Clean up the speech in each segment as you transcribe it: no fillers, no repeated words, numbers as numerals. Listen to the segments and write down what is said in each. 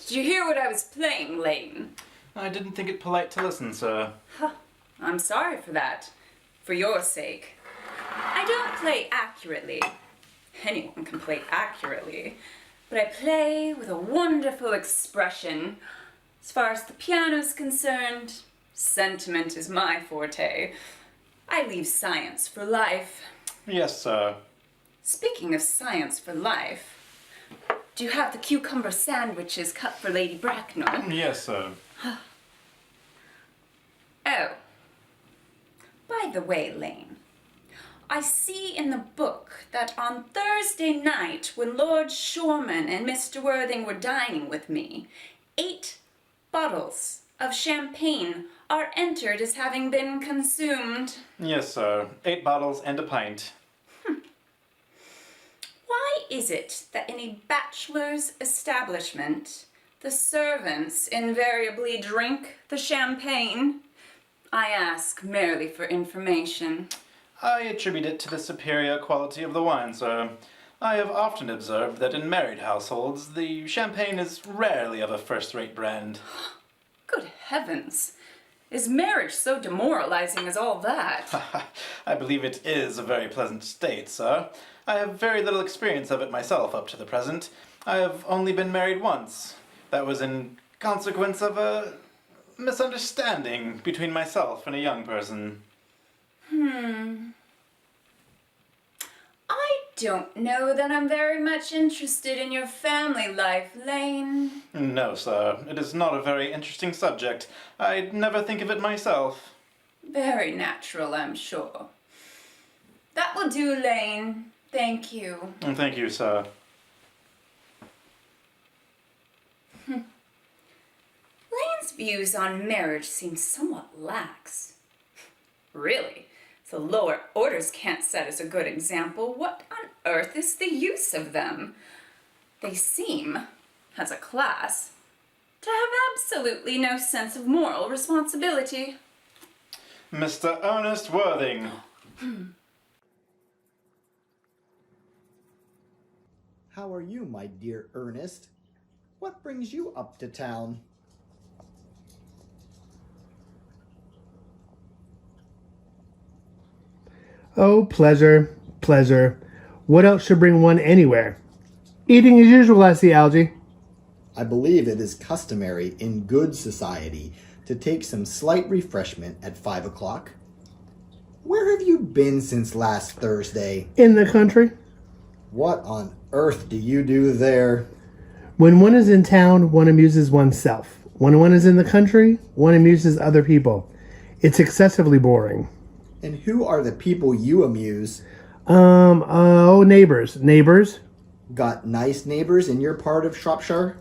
Did you hear what I was playing, Lane? I didn't think it polite to listen, sir. Huh. I'm sorry for that. For your sake. I don't play accurately. Anyone can play accurately. But I play with a wonderful expression. As far as the piano's concerned, sentiment is my forte. I leave science for life. Yes, sir. Speaking of science for life, do you have the cucumber sandwiches cut for Lady Bracknell? Yes, sir. Oh. By the way, Lane, I see in the book that on Thursday night, when Lord Shoreman and Mr. Worthing were dining with me, 8 bottles of champagne are entered as having been consumed. Yes, sir. 8 bottles and a pint. Why is it that in a bachelor's establishment, the servants invariably drink the champagne? I ask merely for information. I attribute it to the superior quality of the wine, sir. I have often observed that in married households, the champagne is rarely of a first-rate brand. Good heavens! Is marriage so demoralizing as all that? I believe it is a very pleasant state, sir. I have very little experience of it myself up to the present. I have only been married once. That was in consequence of a misunderstanding between myself and a young person. I don't know that I'm very much interested in your family life, Lane. No, sir. It is not a very interesting subject. I'd never think of it myself. Very natural, I'm sure. That will do, Lane. Thank you. Thank you, sir. Lane's views on marriage seem somewhat lax. Really? The lower orders can't set as a good example. What on earth is the use of them? They seem, as a class, to have absolutely no sense of moral responsibility. Mr. Earnest Worthing. How are you, my dear Ernest? What brings you up to town? Oh, pleasure, pleasure. What else should bring one anywhere? Eating as usual, I see, Algy. I believe it is customary in good society to take some slight refreshment at 5 o'clock. Where have you been since last Thursday? In the country? What on earth do you do there? When one is in town, one amuses oneself. When one is in the country, one amuses other people. It's excessively boring. And who are the people you amuse? Neighbors. Neighbors? Got nice neighbors in your part of Shropshire?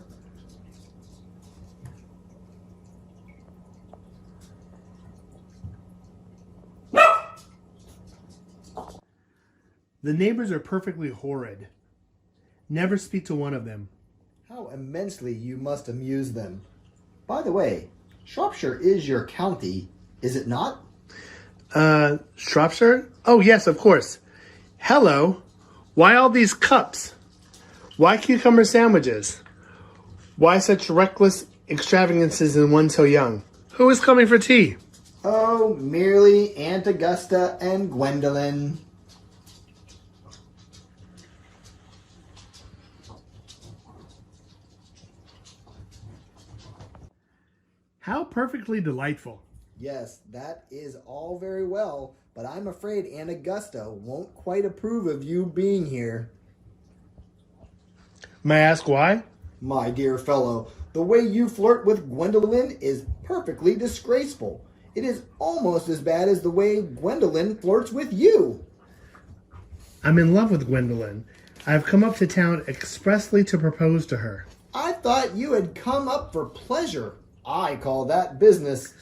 The neighbors are perfectly horrid. Never speak to one of them. How immensely you must amuse them. By the way, Shropshire is your county, is it not? Shropshire? Oh, yes, of course. Hello. Why all these cups? Why cucumber sandwiches? Why such reckless extravagances in one so young? Who is coming for tea? Oh, merely Aunt Augusta and Gwendolyn. How perfectly delightful. Yes, that is all very well, but I'm afraid Aunt Augusta won't quite approve of you being here. May I ask why? My dear fellow, the way you flirt with Gwendolyn is perfectly disgraceful. It is almost as bad as the way Gwendolyn flirts with you. I'm in love with Gwendolyn. I've come up to town expressly to propose to her. I thought you had come up for pleasure. I call that business.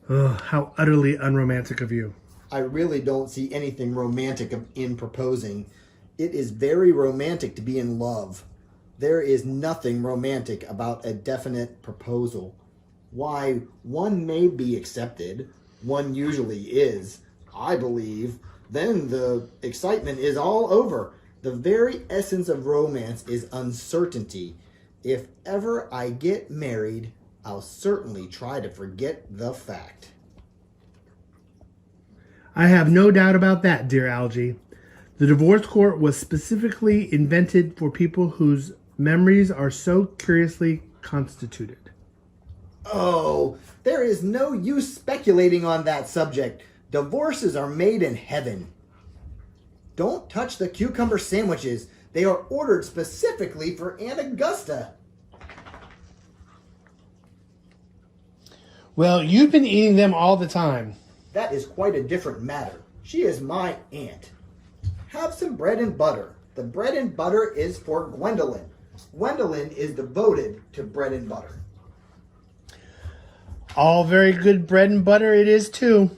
Ugh, how utterly unromantic of you. I really don't see anything romantic in proposing. It is very romantic to be in love. There is nothing romantic about a definite proposal. Why, one may be accepted. One usually is, I believe. Then the excitement is all over. The very essence of romance is uncertainty. If ever I get married, I'll certainly try to forget the fact. I have no doubt about that, dear Algie. The divorce court was specifically invented for people whose memories are so curiously constituted. Oh, there is no use speculating on that subject. Divorces are made in heaven. Don't touch the cucumber sandwiches. They are ordered specifically for Aunt Augusta. Well, you've been eating them all the time. That is quite a different matter. She is my aunt. Have some bread and butter. The bread and butter is for Gwendolyn. Gwendolyn is devoted to bread and butter. All very good bread and butter it is, too.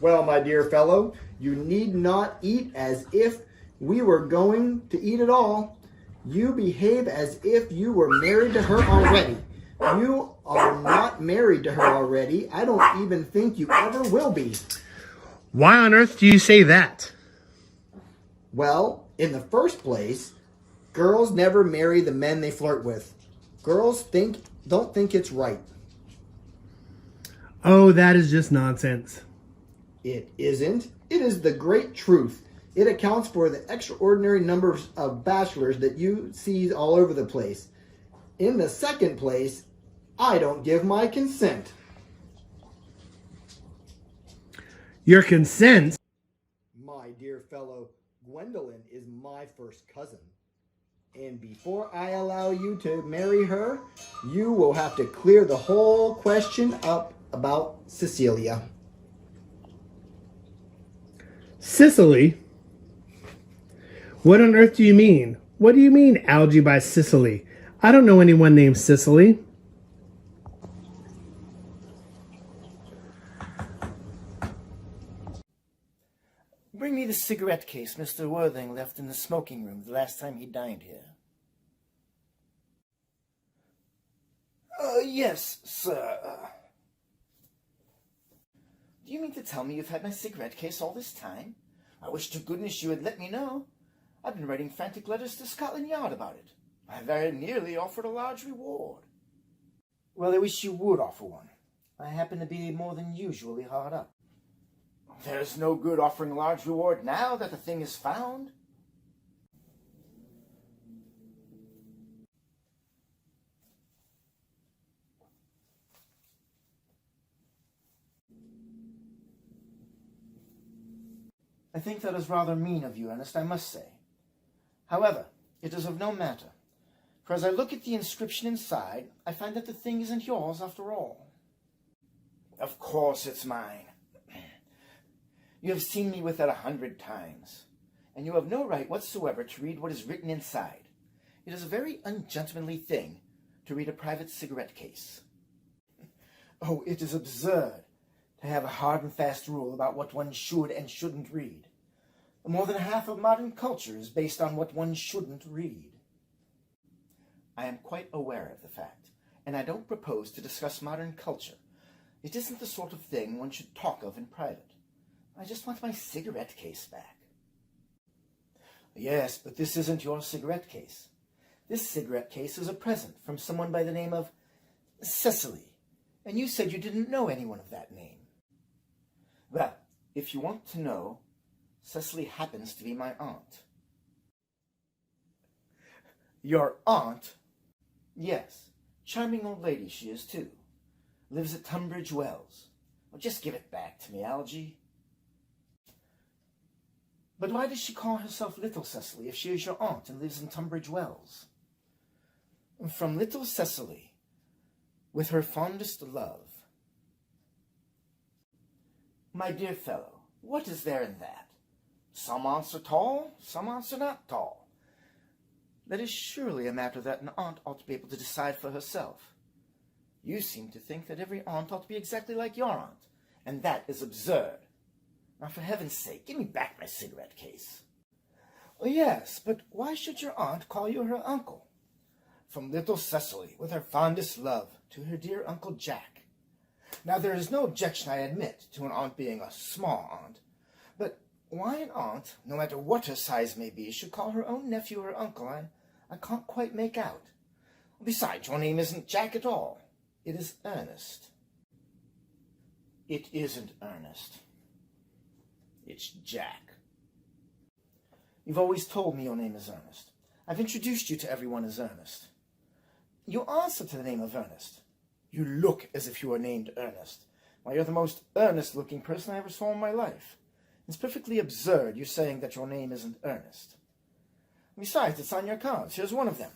Well, my dear fellow, you need not eat as if we were going to eat it all. You behave as if you were married to her already. You are not married to her already. I don't even think you ever will be. Why on earth do you say that? Well, in the first place, girls never marry the men they flirt with. Girls don't think it's right. Oh, that is just nonsense. It isn't. It is the great truth. It accounts for the extraordinary numbers of bachelors that you see all over the place. In the second place, I don't give my consent. Your consent? My dear fellow, Gwendolyn is my first cousin. And before I allow you to marry her, you will have to clear the whole question up about Cecilia. Sicily? What on earth do you mean? What do you mean, Algie, by Sicily? I don't know anyone named Sicily. Bring me the cigarette case Mr. Worthing left in the smoking room the last time he dined here. Yes, sir. Do you mean to tell me you've had my cigarette case all this time? I wish to goodness you had let me know. I've been writing frantic letters to Scotland Yard about it. I very nearly offered a large reward. Well, I wish you would offer one. I happen to be more than usually hard up. There's no good offering a large reward now that the thing is found. I think that is rather mean of you, Earnest, I must say. However, it is of no matter, for as I look at the inscription inside, I find that the thing isn't yours after all. Of course it's mine. You have seen me with it 100 times, and you have no right whatsoever to read what is written inside. It is a very ungentlemanly thing to read a private cigarette case. Oh, it is absurd to have a hard and fast rule about what one should and shouldn't read. More than half of modern culture is based on what one shouldn't read. I am quite aware of the fact, and I don't propose to discuss modern culture. It isn't the sort of thing one should talk of in private. I just want my cigarette case back. Yes, but this isn't your cigarette case. This cigarette case is a present from someone by the name of Cecily, and you said you didn't know anyone of that name. Well, if you want to know, Cecily happens to be my aunt. Your aunt? Yes, charming old lady she is too. Lives at Tunbridge Wells. Well, just give it back to me, Algie. But why does she call herself Little Cecily if she is your aunt and lives in Tunbridge Wells? From Little Cecily, with her fondest love. My dear fellow, what is there in that? Some aunts are tall, some aunts are not tall. That is surely a matter that an aunt ought to be able to decide for herself. You seem to think that every aunt ought to be exactly like your aunt, and that is absurd. Now, for heaven's sake, give me back my cigarette case. Oh, yes, but why should your aunt call you her uncle? From Little Cecily, with her fondest love, to her dear Uncle Jack. Now, there is no objection, I admit, to an aunt being a small aunt, but why an aunt, no matter what her size may be, should call her own nephew her uncle, I can't quite make out. Besides, your name isn't Jack at all. It is Ernest. It isn't Ernest. It's Jack. You've always told me your name is Ernest. I've introduced you to everyone as Ernest. You answer to the name of Ernest. You look as if you were named Ernest. Why, you're the most earnest-looking person I ever saw in my life. It's perfectly absurd you saying that your name isn't Ernest. Besides, it's on your cards. Here's one of them.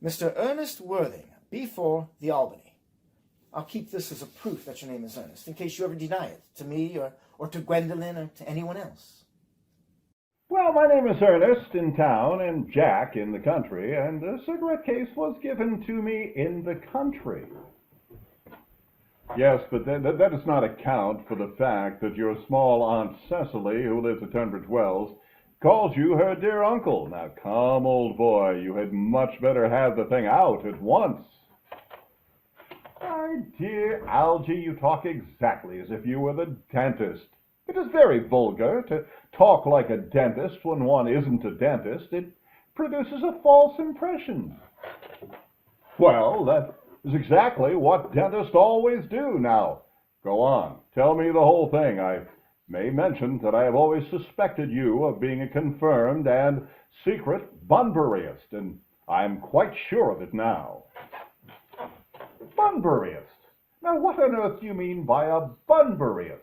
Mr. Ernest Worthing, B4, the Albany. I'll keep this as a proof that your name is Ernest, in case you ever deny it, to me, or to Gwendolyn, or to anyone else. Well, my name is Ernest in town and Jack in the country, and the cigarette case was given to me in the country. Yes, but that does not account for the fact that your small Aunt Cecily, who lives at Tunbridge Wells, calls you her dear uncle. Now, come, old boy, you had much better have the thing out at once. My dear Algy, you talk exactly as if you were the dentist. It is very vulgar to talk like a dentist when one isn't a dentist. It produces a false impression. Well, that is exactly what dentists always do. Now, go on. Tell me the whole thing. I may mention that I have always suspected you of being a confirmed and secret Bunburyist, and I'm quite sure of it now. Bunburyist? Now, what on earth do you mean by a Bunburyist?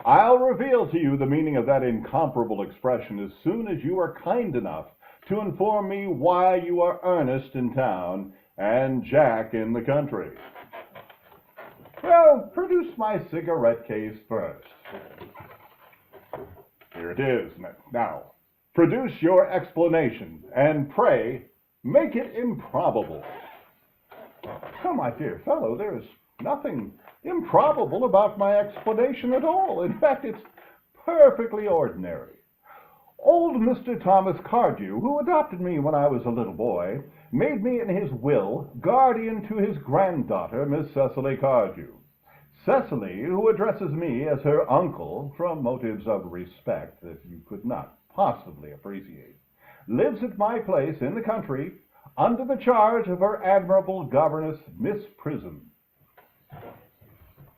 I'll reveal to you the meaning of that incomparable expression as soon as you are kind enough to inform me why you are Ernest in town and Jack in the country. Well, produce my cigarette case first. Here it is. Now, produce your explanation, and pray, make it improbable. Oh, my dear fellow, there is nothing improbable about my explanation at all. In fact, it's perfectly ordinary. Old Mr. Thomas Cardew, who adopted me when I was a little boy, made me in his will guardian to his granddaughter, Miss Cecily Cardew. Cecily, who addresses me as her uncle from motives of respect that you could not possibly appreciate, lives at my place in the country under the charge of her admirable governess, Miss Prism.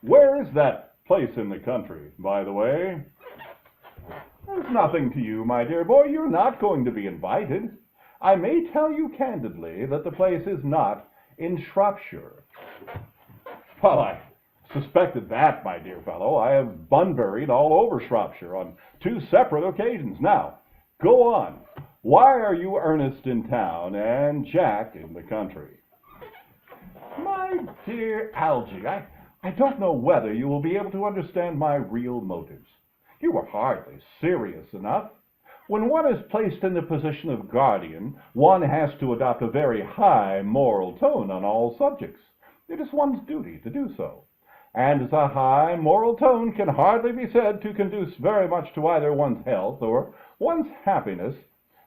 Where is that place in the country, by the way? There's nothing to you, my dear boy. You're not going to be invited. I may tell you candidly that the place is not in Shropshire. Well, I suspected that, my dear fellow. I have Bunburied all over Shropshire on 2 separate occasions. Now, go on. Why are you Ernest in town and Jack in the country? My dear Algy, I don't know whether you will be able to understand my real motives. You are hardly serious enough. When one is placed in the position of guardian, one has to adopt a very high moral tone on all subjects. It is one's duty to do so. And a high moral tone can hardly be said to conduce very much to either one's health or one's happiness.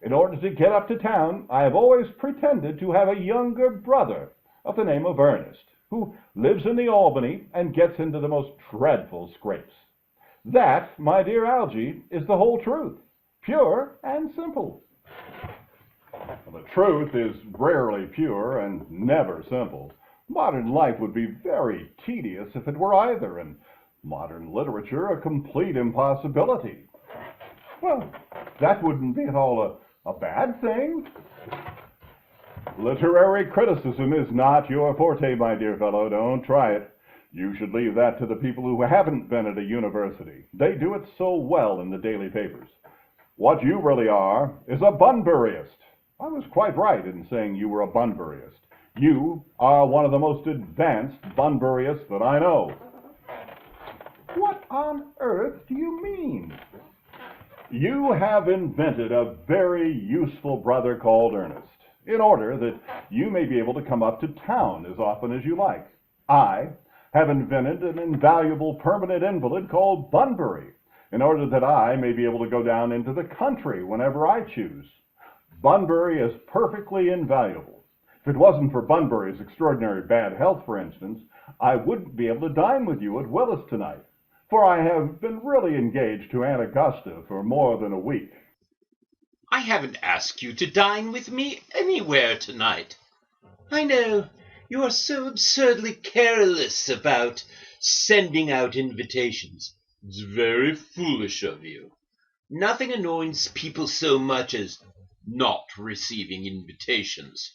In order to get up to town, I have always pretended to have a younger brother of the name of Earnest, who lives in the Albany and gets into the most dreadful scrapes. That, my dear Algy, is the whole truth, pure and simple. The truth is rarely pure and never simple. Modern life would be very tedious if it were either, and modern literature a complete impossibility. Well, that wouldn't be at all a bad thing. Literary criticism is not your forte, my dear fellow. Don't try it. You should leave that to the people who haven't been at a university. They do it so well in the daily papers. What you really are is a Bunburyist. I was quite right in saying you were a Bunburyist. You are one of the most advanced Bunburyists that I know. What on earth do you mean? You have invented a very useful brother called Earnest, in order that you may be able to come up to town as often as you like. I have invented an invaluable permanent invalid called Bunbury, in order that I may be able to go down into the country whenever I choose. Bunbury is perfectly invaluable. If it wasn't for Bunbury's extraordinary bad health, for instance, I wouldn't be able to dine with you at Willis tonight, for I have been really engaged to Aunt Augusta for more than a week. I haven't asked you to dine with me anywhere tonight. I know. You are so absurdly careless about sending out invitations. It's very foolish of you. Nothing annoys people so much as not receiving invitations.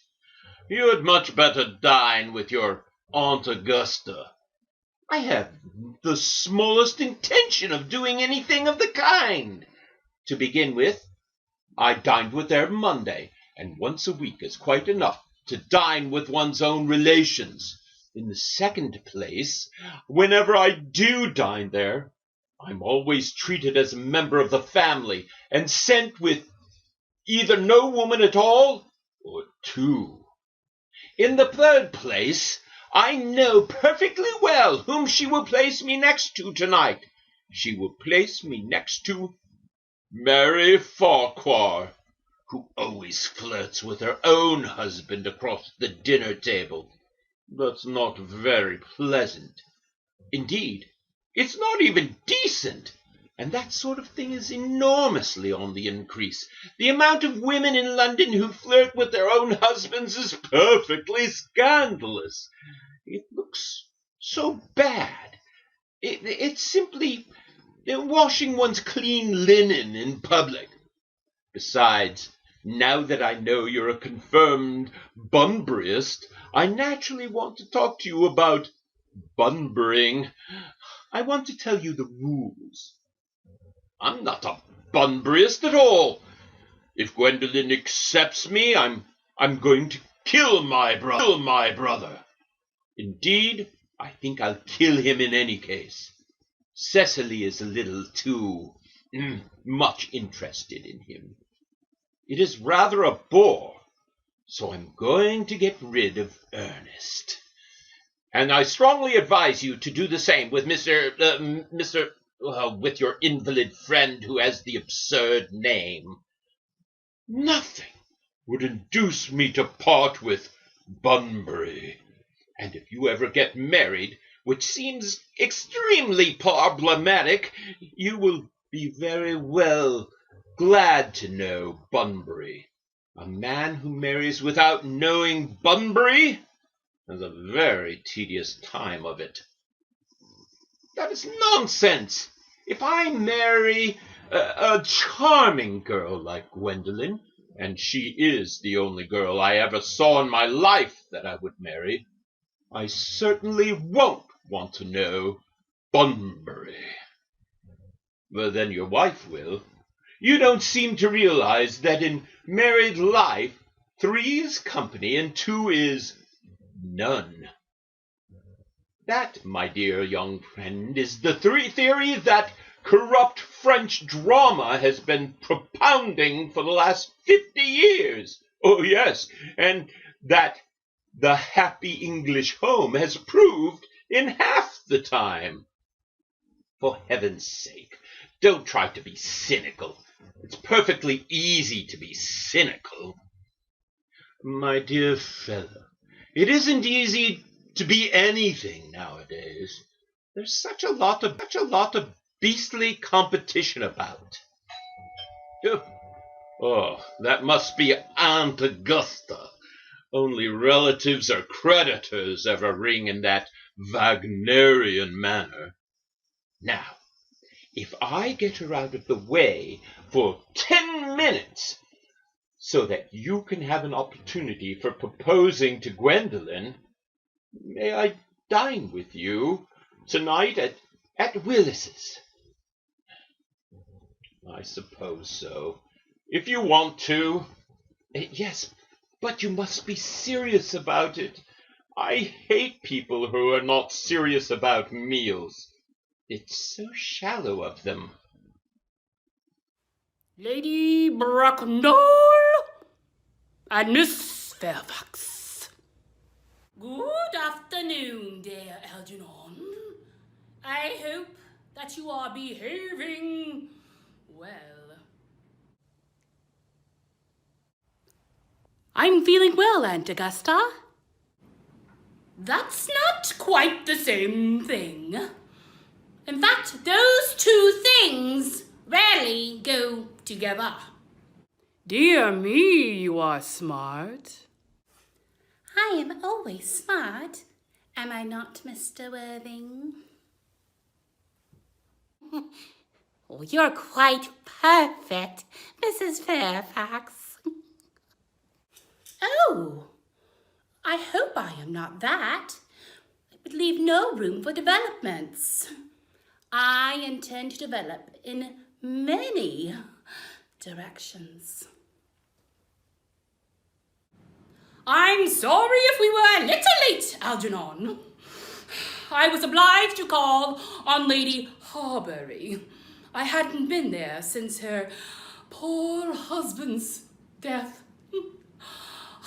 You had much better dine with your Aunt Augusta. I have the smallest intention of doing anything of the kind. To begin with, I dined with her Monday, and once a week is quite enough to dine with one's own relations. In the second place, whenever I do dine there, I'm always treated as a member of the family and sent with either no woman at all or two. In the third place, I know perfectly well whom she will place me next to tonight. She will place me next to Mary Farquhar, who always flirts with her own husband across the dinner table. That's not very pleasant. Indeed, it's not even decent. And that sort of thing is enormously on the increase. The amount of women in London who flirt with their own husbands is perfectly scandalous. It looks so bad. It's simply washing one's clean linen in public. Besides, now that I know you're a confirmed Bunburyist, I naturally want to talk to you about Bunburying. I want to tell you the rules. I'm not a Bunburyist at all. If Gwendolen accepts me, I'm going to kill my brother. Indeed, I think I'll kill him in any case. Cecily is a little too much interested in him. It is rather a bore, so I'm going to get rid of Earnest. And I strongly advise you to do the same with with your invalid friend who has the absurd name. Nothing would induce me to part with Bunbury. And if you ever get married, which seems extremely problematic, you will be very well glad to know Bunbury. A man who marries without knowing Bunbury has a very tedious time of it. That is nonsense. If I marry a charming girl like Gwendolen, and she is the only girl I ever saw in my life that I would marry, I certainly won't want to know Bunbury. But then your wife will. You don't seem to realize that in married life, 3 is company and 2 is none. That, my dear young friend, is the theory that corrupt French drama has been propounding for the last 50 years. Oh, yes, and that the happy English home has proved in half the time. For heaven's sake, don't try to be cynical. It's perfectly easy to be cynical. My dear fellow, it isn't easy to be anything nowadays. There's such a lot of beastly competition about. Oh, that must be Aunt Augusta. Only relatives or creditors ever ring in that Wagnerian manner. Now, if I get her out of the way for 10 minutes, so that you can have an opportunity for proposing to Gwendolen, may I dine with you tonight at Willis's? I suppose so. If you want to. Yes, but you must be serious about it. I hate people who are not serious about meals. It's so shallow of them. Lady Bracknell and Miss Fairfax. Good afternoon, dear Algernon. I hope that you are behaving well. I'm feeling well, Aunt Augusta. That's not quite the same thing. In fact, those 2 things rarely go together. Dear me, you are smart. I am always smart. Am I not, Mr. Worthing? Oh, you're quite perfect, Mrs. Fairfax. Oh, I hope I am not that. It would leave no room for developments. I intend to develop in many directions. I'm sorry if we were a little late, Algernon. I was obliged to call on Lady Harbury. I hadn't been there since her poor husband's death.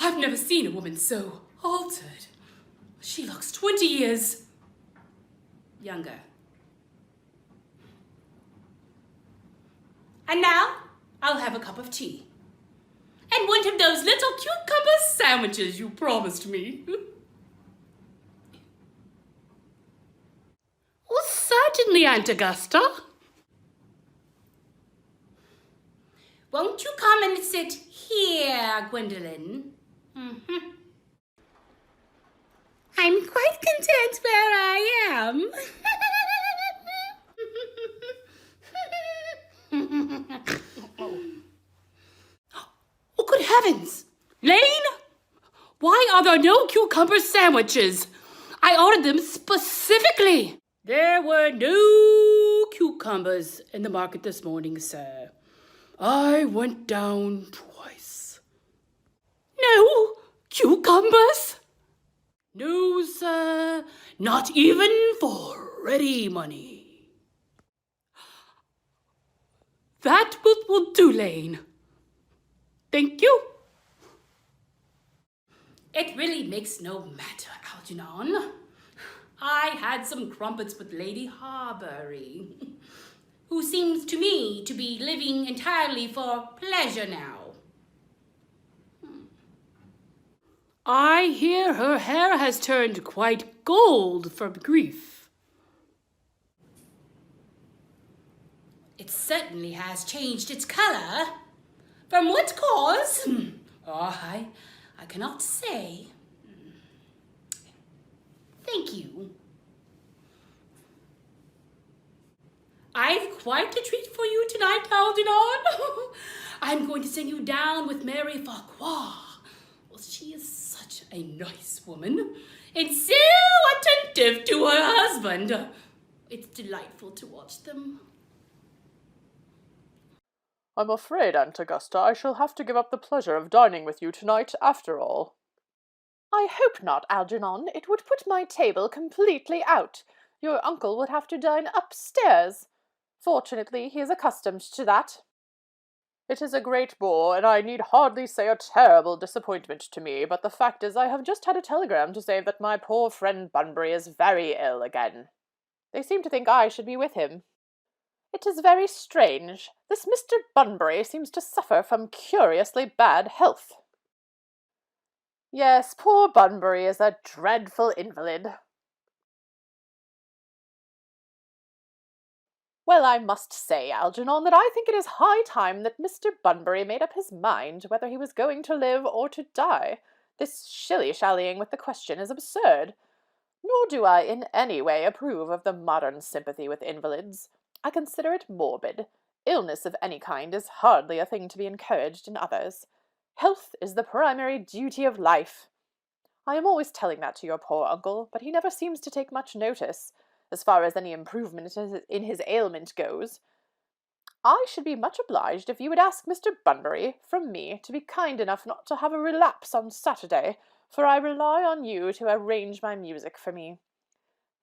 I've never seen a woman so altered. She looks 20 years younger. And now I'll have a cup of tea. And one of those little cucumber sandwiches you promised me. Oh, certainly, Aunt Augusta. Won't you come and sit here, Gwendolen? Mm-hmm. I'm quite content where I am. Oh, good heavens! Lane? Why are there no cucumber sandwiches? I ordered them specifically. There were no cucumbers in the market this morning, sir. I went down twice. No cucumbers? No, sir. Not even for ready money. That will do, Lane. Thank you. It really makes no matter, Algernon. I had some crumpets with Lady Harbury, who seems to me to be living entirely for pleasure now. I hear her hair has turned quite gold from grief. It certainly has changed its colour. From what cause? Oh, I cannot say. Thank you. I've quite a treat for you tonight, Algernon. I'm going to send you down with Mary Farquhar. Well, she is such a nice woman and so attentive to her husband. It's delightful to watch them. I'm afraid, Aunt Augusta, I shall have to give up the pleasure of dining with you tonight, after all. I hope not, Algernon. It would put my table completely out. Your uncle would have to dine upstairs. Fortunately, he is accustomed to that. It is a great bore, and I need hardly say a terrible disappointment to me, but the fact is I have just had a telegram to say that my poor friend Bunbury is very ill again. They seem to think I should be with him. It is very strange. This Mr. Bunbury seems to suffer from curiously bad health. Yes, poor Bunbury is a dreadful invalid. Well, I must say, Algernon, that I think it is high time that Mr. Bunbury made up his mind whether he was going to live or to die. This shilly-shallying with the question is absurd. Nor do I in any way approve of the modern sympathy with invalids. I consider it morbid. Illness of any kind is hardly a thing to be encouraged in others. Health is the primary duty of life. I am always telling that to your poor uncle, but he never seems to take much notice, as far as any improvement in his ailment goes. I should be much obliged if you would ask Mr. Bunbury, from me, to be kind enough not to have a relapse on Saturday, for I rely on you to arrange my music for me.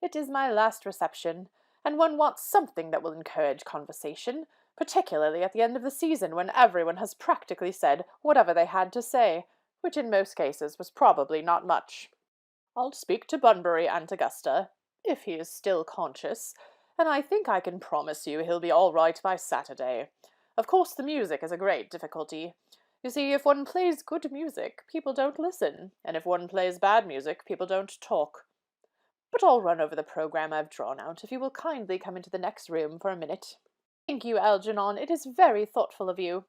It is my last reception, and one wants something that will encourage conversation, particularly at the end of the season when everyone has practically said whatever they had to say, which in most cases was probably not much. I'll speak to Bunbury, Aunt Augusta, if he is still conscious, and I think I can promise you he'll be all right by Saturday. Of course the music is a great difficulty. You see, if one plays good music, people don't listen, and if one plays bad music, people don't talk. But I'll run over the programme I've drawn out, if you will kindly come into the next room for a minute. Thank you, Algernon. It is very thoughtful of you.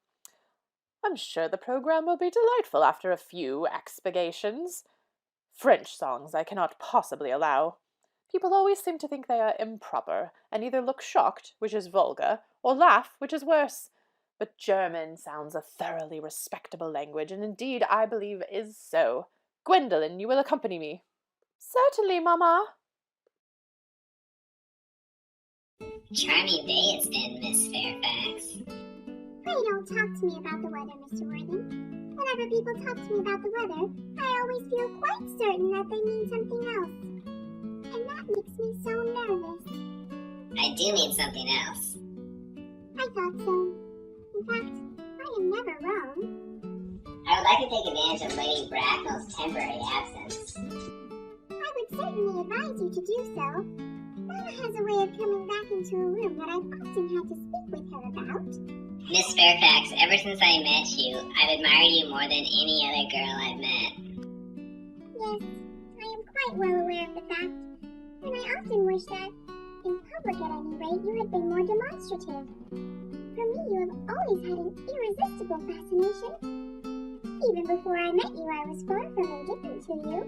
I'm sure the programme will be delightful after a few expurgations. French songs I cannot possibly allow. People always seem to think they are improper, and either look shocked, which is vulgar, or laugh, which is worse. But German sounds a thoroughly respectable language, and indeed I believe is so. Gwendolen, you will accompany me. Certainly, Mamma. Charming day it's been, Miss Fairfax. Pray don't talk to me about the weather, Mr. Worthing. Whenever people talk to me about the weather, I always feel quite certain that they mean something else. And that makes me so nervous. I do mean something else. I thought so. In fact, I am never wrong. I would like to take advantage of Lady Bracknell's temporary absence. I would certainly advise you to do so. Bella has a way of coming back into a room that I've often had to speak with her about. Miss Fairfax, ever since I met you, I've admired you more than any other girl I've met. Yes, I am quite well aware of the fact, and I often wish that, in public at any rate, you had been more demonstrative. For me, you have always had an irresistible fascination. Even before I met you, I was far from indifferent to you.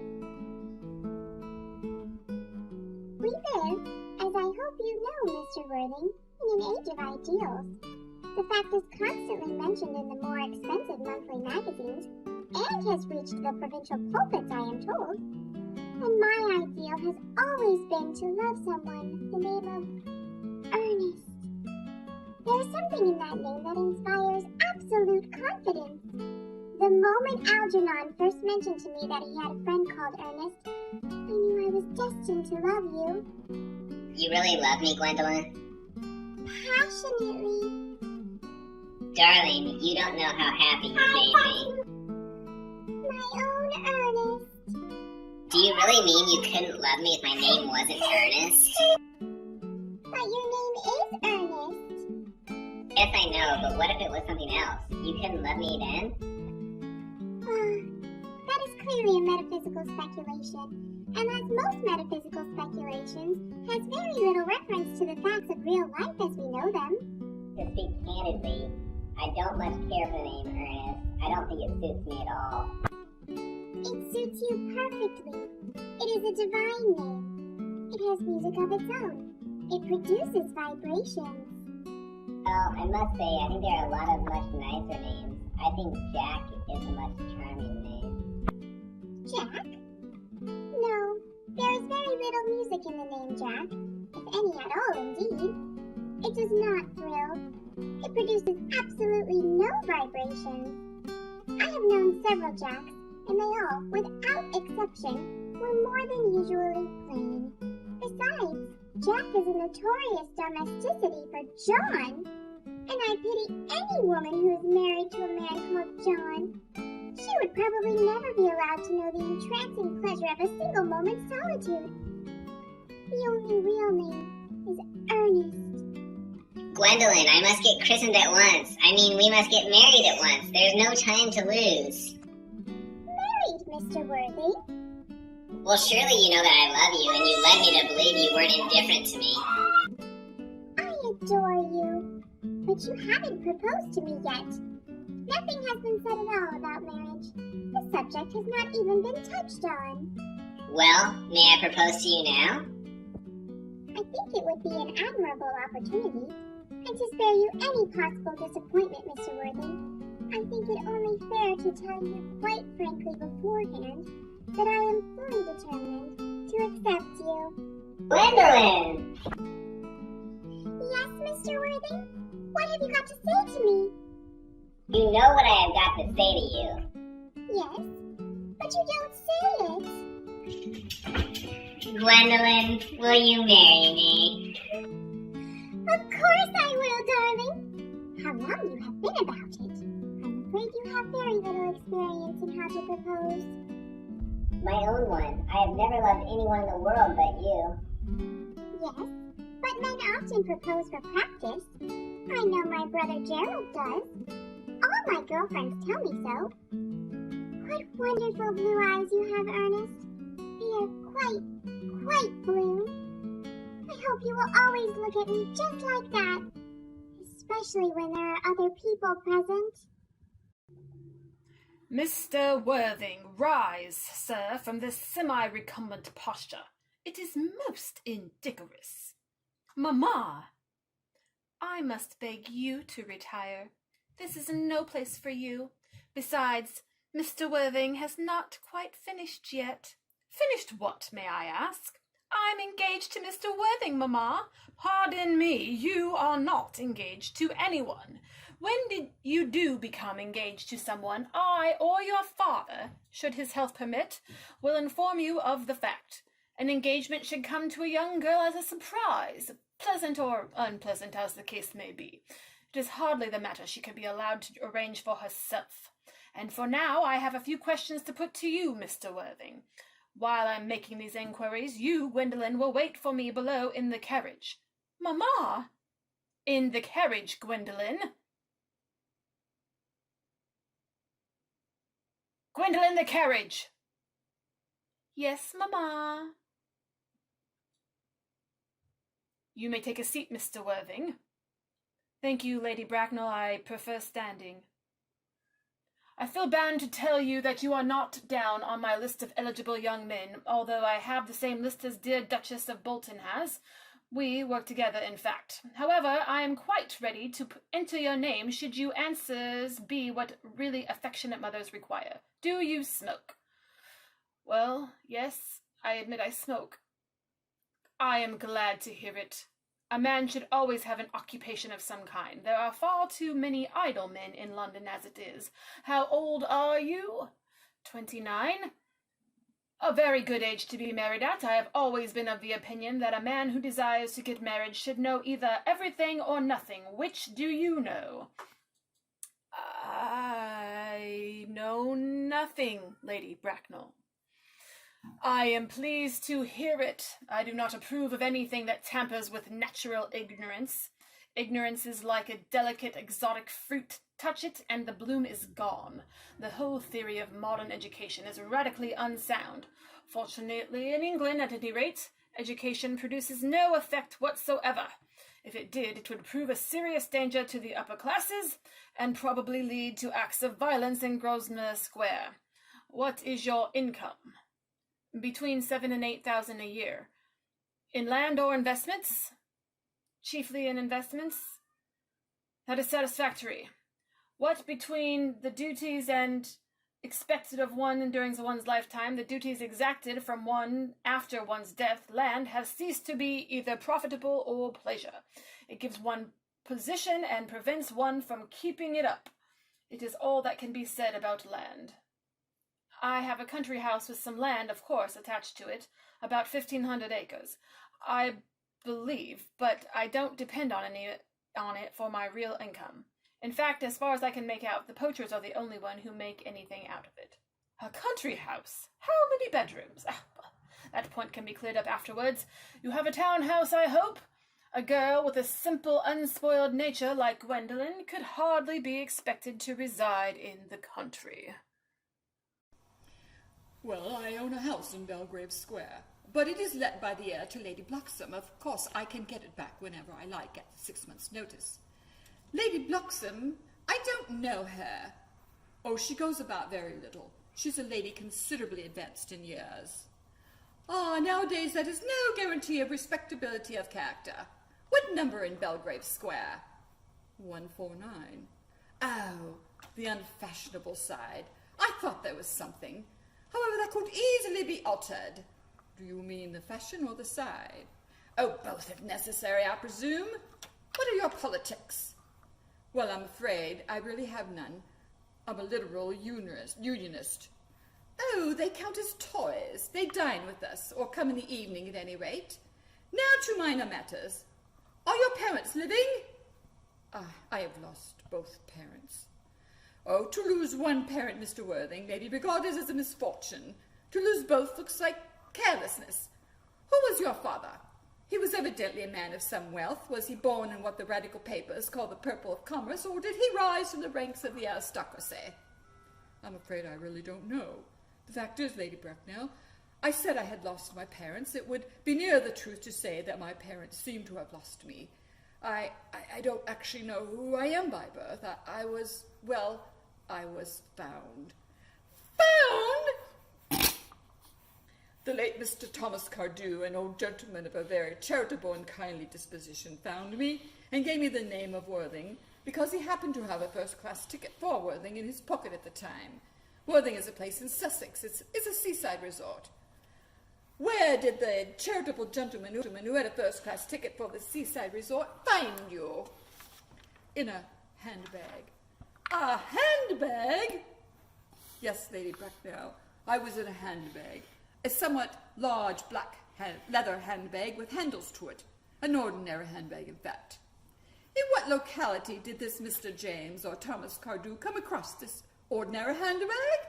We live, as I hope you know, Mr. Worthing, in an age of ideals. The fact is constantly mentioned in the more expensive monthly magazines, and has reached the provincial pulpits, I am told. And my ideal has always been to love someone the name of Earnest. There is something in that name that inspires absolute confidence. The moment Algernon first mentioned to me that he had a friend called Earnest, I knew I was destined to love you. You really love me, Gwendolen? Passionately. Darling, you don't know how happy you made me. My own Earnest. Do you really mean you couldn't love me if my name wasn't Earnest? But your name is Earnest. Yes, I know, but what if it was something else? You couldn't love me then? That is clearly a metaphysical speculation, and as most metaphysical speculations, has very little reference to the facts of real life as we know them. To speak candidly, I don't much care for the name Earnest. I don't think it suits me at all. It suits you perfectly. It is a divine name. It has music of its own. It produces vibrations. Well, I must say, I think there are a lot of much nicer names. I think Jack is a much charming name. Jack? No, there is very little music in the name Jack, if any at all indeed. It does not thrill. It produces absolutely no vibrations. I have known several Jacks, and they all, without exception, were more than usually plain. Besides, Jack is a notorious domesticity for John, and I pity any woman who is married to a man called John. She would probably never be allowed to know the entrancing pleasure of a single moment's solitude. The only real name is Earnest. Gwendolen, I must get christened at once. I mean, we must get married at once. There's no time to lose. Married, Mr. Worthy? Well, surely you know that I love you, and you led me to believe you weren't indifferent to me. I adore you, but you haven't proposed to me yet. Nothing has been said at all about marriage. The subject has not even been touched on. Well, may I propose to you now? I think it would be an admirable opportunity, and to spare you any possible disappointment, Mr. Worthing, I think it only fair to tell you quite frankly beforehand that I am fully determined to accept you. Gwendolen! Yes, Mr. Worthing? What have you got to say to me? You know what I have got to say to you. Yes, but you don't say it. Gwendolen, will you marry me? Of course I will, darling. How long you have been about it. I'm afraid you have very little experience in how to propose. My own one. I have never loved anyone in the world but you. Yes, but men often propose for practice. I know my brother Gerald does. All my girlfriends tell me so. What wonderful blue eyes you have, Earnest. They are quite blue. I hope you will always look at me just like that, especially when there are other people present. Mr. Worthing, rise, sir, from this semi-recumbent posture. It is most indecorous. Mamma, I must beg you to retire. This is no place for you. Besides, Mr. Worthing has not quite finished yet. Finished what, may I ask? I'm engaged to Mr. Worthing, Mamma. Pardon me, you are not engaged to anyone. When did you do become engaged to someone, I or your father, should his health permit, will inform you of the fact. An engagement should come to a young girl as a surprise, pleasant or unpleasant as the case may be. It is hardly the matter she can be allowed to arrange for herself. And for now I have a few questions to put to you, Mr. Worthing. While I'm making these inquiries, you, Gwendolen, will wait for me below in the carriage. Mamma! In the carriage, Gwendolen. Gwendolen, the carriage! Yes, Mamma. You may take a seat, Mr. Worthing. Thank you, Lady Bracknell. I prefer standing. I feel bound to tell you that you are not down on my list of eligible young men, although I have the same list as dear Duchess of Bolton has. We work together, in fact. However, I am quite ready to enter your name should you answers be what really affectionate mothers require. Do you smoke? Well, yes, I admit I smoke. I am glad to hear it. A man should always have an occupation of some kind. There are far too many idle men in London as it is. How old are you? 29? A very good age to be married at. I have always been of the opinion that a man who desires to get married should know either everything or nothing. Which do you know? I know nothing, Lady Bracknell. I am pleased to hear it. I do not approve of anything that tampers with natural ignorance. Ignorance is like a delicate exotic fruit. Touch it and the bloom is gone. The whole theory of modern education is radically unsound. Fortunately, in England, at any rate, education produces no effect whatsoever. If it did, it would prove a serious danger to the upper classes, and probably lead to acts of violence in Grosvenor Square. What is your income? Between 7,000 and 8,000 a year. In land or investments? Chiefly in investments. That is satisfactory. What between the duties and expected of one during one's lifetime, the duties exacted from one after one's death, land has ceased to be either profitable or pleasure. It gives one position and prevents one from keeping it up. It is all that can be said about land. I have a country house with some land, of course, attached to it, about 1,500 acres. I believe, but I don't depend on it for my real income. In fact, as far as I can make out, the poachers are the only one who make anything out of it. A country house? How many bedrooms? That point can be cleared up afterwards. You have a townhouse, I hope? A girl with a simple, unspoiled nature like Gwendolen could hardly be expected to reside in the country. Well, I own a house in Belgrave Square, but it is let by the heir to Lady Bloxham. Of course, I can get it back whenever I like at 6 months' notice. Lady Bloxham, I don't know her. Oh, she goes about very little. She's a lady considerably advanced in years. Nowadays that is no guarantee of respectability of character. What number in Belgrave Square? 149. Oh, the unfashionable side. I thought there was something. However, that could easily be altered. Do you mean the fashion or the side? Oh, both if necessary, I presume. What are your politics? Well, I'm afraid I really have none. I'm a literal unionist. Oh, they count as toys. They dine with us, or come in the evening at any rate. Now to minor matters. Are your parents living? I have lost both parents. Oh, to lose one parent, Mr. Worthing, may be regarded as a misfortune. To lose both looks like carelessness. Who was your father? He was evidently a man of some wealth. Was he born in what the radical papers call the purple of commerce, or did he rise from the ranks of the aristocracy? I'm afraid I really don't know. The fact is, Lady Bracknell, I said I had lost my parents. It would be nearer the truth to say that my parents seem to have lost me. I don't actually know who I am by birth. I was found. The late Mr. Thomas Cardew, an old gentleman of a very charitable and kindly disposition, found me and gave me the name of Worthing, because he happened to have a first-class ticket for Worthing in his pocket at the time. Worthing is a place in Sussex. It's a seaside resort. Where did the charitable gentleman who had a first-class ticket for the seaside resort find you? In a handbag. A handbag? Yes, Lady Bracknell, I was in a handbag. A somewhat large black leather handbag with handles to it. An ordinary handbag, in fact. In what locality did this Mr. James or Thomas Cardew come across this ordinary handbag?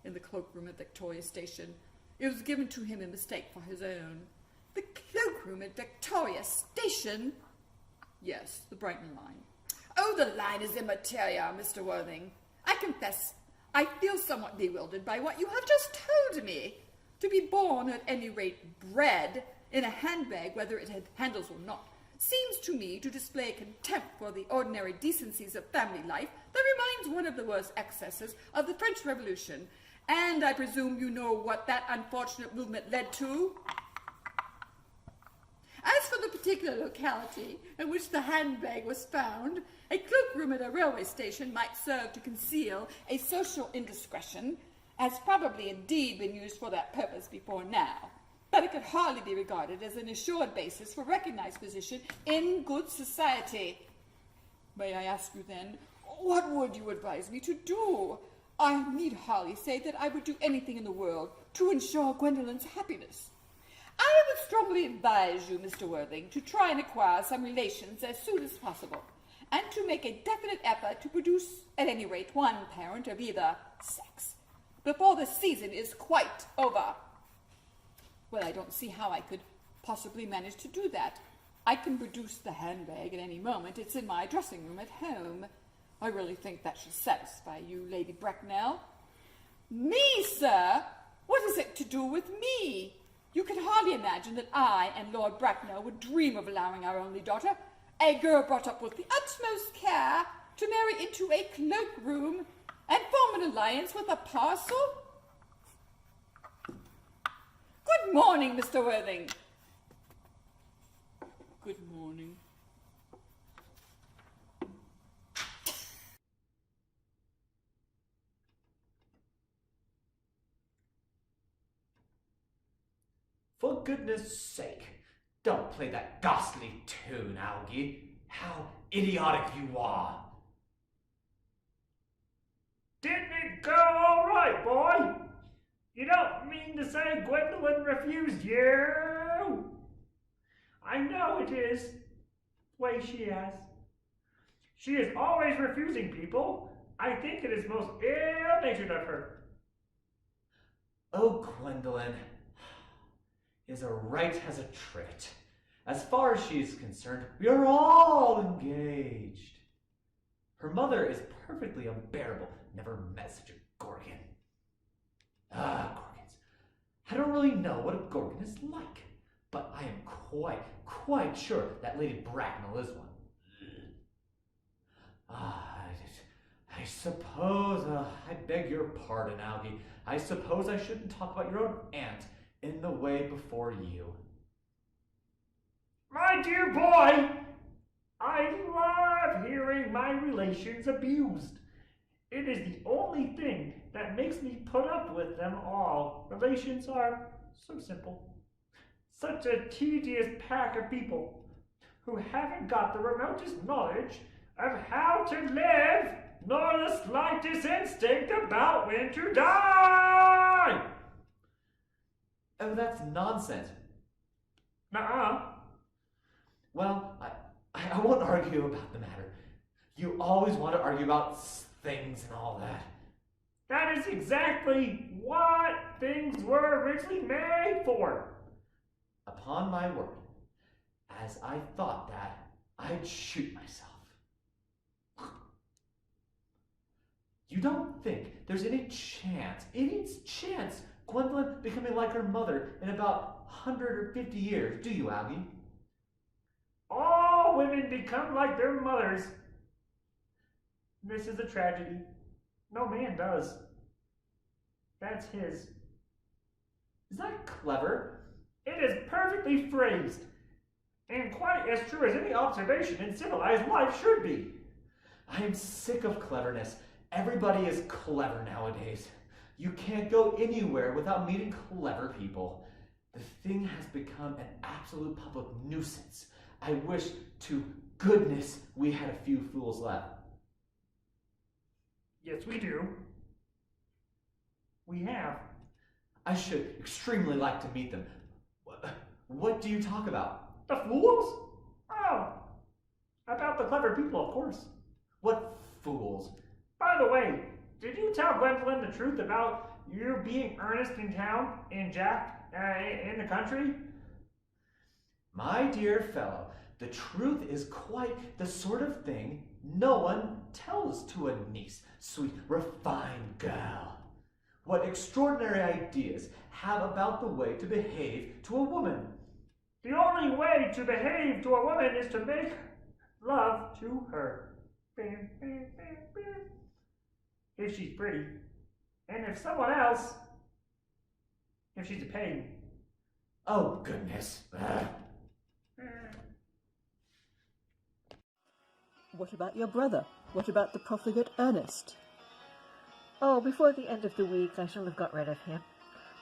In the cloakroom at Victoria Station. It was given to him in mistake for his own. The cloakroom at Victoria Station? Yes, the Brighton line. Oh, the line is immaterial, Mr. Worthing. I confess I feel somewhat bewildered by what you have just told me. To be born, at any rate bred, in a handbag, whether it had handles or not, seems to me to display a contempt for the ordinary decencies of family life that reminds one of the worst excesses of the French Revolution. And I presume you know what that unfortunate movement led to? As for the particular locality in which the handbag was found, a cloakroom at a railway station might serve to conceal a social indiscretion, has probably indeed been used for that purpose before now. But it could hardly be regarded as an assured basis for recognized position in good society. May I ask you then, what would you advise me to do? I need hardly say that I would do anything in the world to ensure Gwendolyn's happiness. I would strongly advise you, Mr. Worthing, to try and acquire some relations as soon as possible, and to make a definite effort to produce, at any rate, one parent of either sex, before the season is quite over. Well, I don't see how I could possibly manage to do that. I can produce the handbag at any moment. It's in my dressing room at home. I really think that should satisfy you, Lady Bracknell. Me, sir? What is it to do with me? You can hardly imagine that I and Lord Bracknell would dream of allowing our only daughter, a girl brought up with the utmost care, to marry into a cloakroom and form an alliance with a parcel? Good morning, Mr. Worthing. Good morning. For goodness sake, don't play that ghastly tune, Algie. How idiotic you are. Didn't it go all right, boy? You don't mean to say Gwendolyn refused you? I know it is. The way she has. She is always refusing people. I think it is most ill-natured of her. Oh, Gwendolyn is a right as a trivet. As far as she is concerned, we are all engaged. Her mother is perfectly unbearable. Never met such a gorgon. Ah, gorgons. I don't really know what a gorgon is like, but I am quite sure that Lady Bracknell is one. I suppose, I beg your pardon, Algie. I suppose I shouldn't talk about your own aunt in the way before you. My dear boy, I love hearing my relations abused. It is the only thing that makes me put up with them all. Relations are so simple. Such a tedious pack of people who haven't got the remotest knowledge of how to live, nor the slightest instinct about when to die. Oh, that's nonsense. Nuh-uh. Well, I won't argue about the matter. You always want to argue about things and all that. That is exactly what things were originally made for. Upon my word, as I thought that, I'd shoot myself. You don't think there's any chance, Gwendolyn becoming like her mother in about 150 years, do you, Algie? All women become like their mothers. This is a tragedy. No man does. That's his Is that clever? It is perfectly phrased, and quite as true as any observation in civilized life should be. I am sick of cleverness. Everybody is clever nowadays. You can't go anywhere without meeting clever people. The thing has become an absolute public nuisance. I wish to goodness we had a few fools left. Yes, we do. We have. I should extremely like to meet them. What do you talk about? The fools? Oh, about the clever people, of course. What fools? By the way, did you tell Gwendolyn the truth about you being Ernest in town and Jack in the country? My dear fellow, the truth is quite the sort of thing no one tells to a nice, sweet, refined girl. What extraordinary ideas have about the way to behave to a woman. The only way to behave to a woman is to make love to her. Bam, bam, bam, bam. If she's pretty. And if someone else, if she's a pain. Oh, goodness. What about your brother? What about the profligate Earnest? Oh, before the end of the week I shall have got rid of him.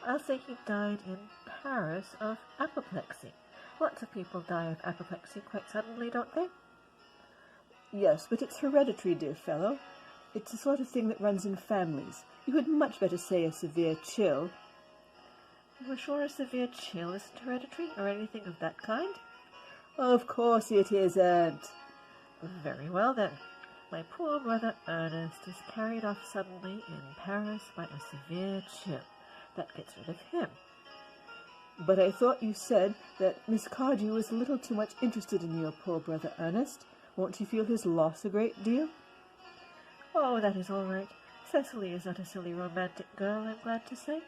I'll say he died in Paris of apoplexy. Lots of people die of apoplexy quite suddenly, don't they? Yes, but it's hereditary, dear fellow. It's the sort of thing that runs in families. You had much better say a severe chill. You're sure a severe chill isn't hereditary, or anything of that kind? Of course it isn't. Very well then. My poor brother Ernest is carried off suddenly in Paris by a severe chill. That gets rid of him. But I thought you said that Miss Cardew was a little too much interested in your poor brother Ernest. Won't you feel his loss a great deal? Oh, that is all right. Cecily is not a silly romantic girl, I'm glad to say.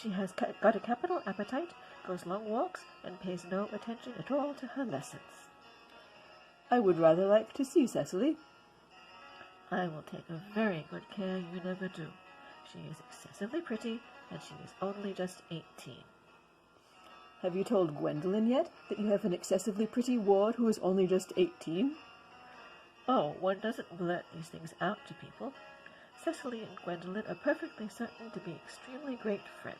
She has got a capital appetite, goes long walks, and pays no attention at all to her lessons. I would rather like to see Cecily. I will take a very good care you never do. She is excessively pretty, and she is only just 18. Have you told Gwendolen yet that you have an excessively pretty ward who is only just 18? Oh, one doesn't blurt these things out to people. Cecily and Gwendolen are perfectly certain to be extremely great friends.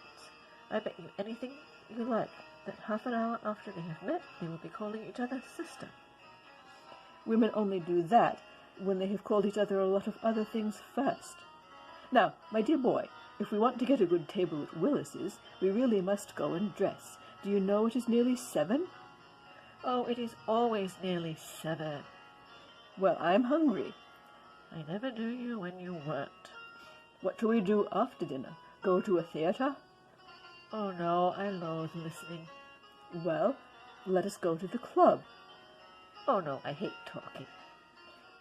I bet you anything you like that half an hour after they have met, they will be calling each other sister. Women only do that when they have called each other a lot of other things first. Now, my dear boy, if we want to get a good table at Willis's, we really must go and dress. Do you know it is nearly 7? Oh, it is always nearly 7. Well, I'm hungry. I never knew you when you weren't. What shall we do after dinner? Go to a theatre? Oh no, I loathe listening. Well, let us go to the club. Oh no, I hate talking.